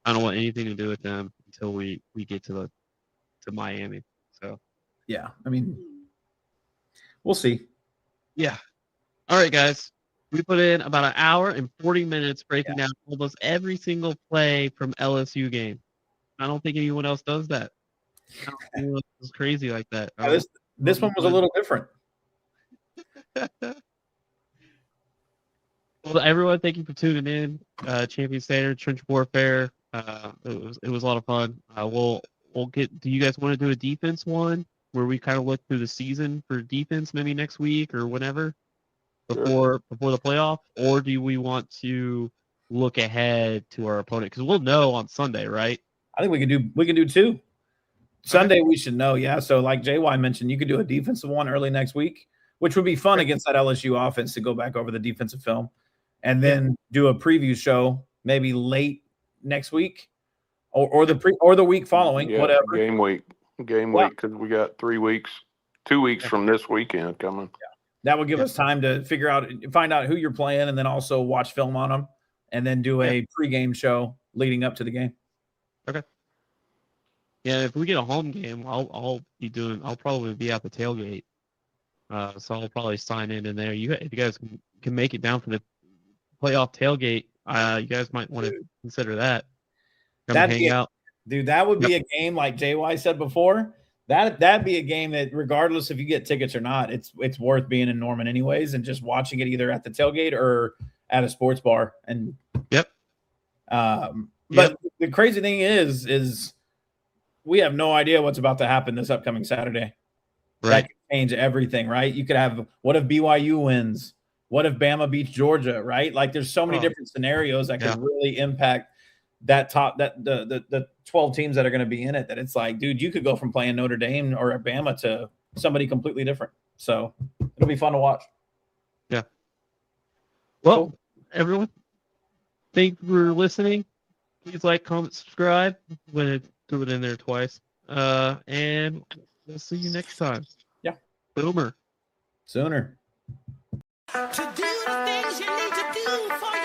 I don't want anything to do with them until we get to Miami. So Yeah, I mean, we'll see. yeah. All right, guys. We put in about an hour and 40 minutes breaking down almost every single play from LSU game. I don't think anyone else does that. I don't think anyone else is crazy like that. Yeah, this one was a little different. Well, everyone, thank you for tuning in. Champion Standard, Trench Warfare. It was a lot of fun. We'll get. Do you guys want to do a defense one where we kind of look through the season for defense, maybe next week or whenever before the playoff, or do we want to look ahead to our opponent? Because we'll know on Sunday, right? I think we can do two. Sunday we should know, yeah. So like JY mentioned, you could do a defensive one early next week, which would be fun against that LSU offense to go back over the defensive film, and then do a preview show maybe late next week, or the week following, whatever. Game week, because we got 3 weeks, 2 weeks from this weekend coming. Yeah. That would give us time to find out who you're playing, and then also watch film on them, and then do a pregame show leading up to the game. Okay. Yeah, if we get a home game, I'll probably be at the tailgate. So I'll probably sign in there. If you guys can make it down for the playoff tailgate, you guys might want to consider that. Come hang out. Dude, that would be a game like JY said before. That'd be a game that regardless if you get tickets or not, it's worth being in Norman anyways, and just watching it either at the tailgate or at a sports bar. And but the crazy thing is we have no idea what's about to happen this upcoming Saturday. Right. That could change everything, right? You could have, what if BYU wins? What if Bama beats Georgia, right? Like there's so many different scenarios that could really impact the 12 teams that are going to be in it, that it's like, dude, you could go from playing Notre Dame or Bama to somebody completely different. So it'll be fun to watch. Yeah. Well, everyone, thank you for listening. Please like, comment, subscribe. When it threw it in there twice. And we'll see you next time. Yeah. Boomer. Sooner. To do the things you need to do for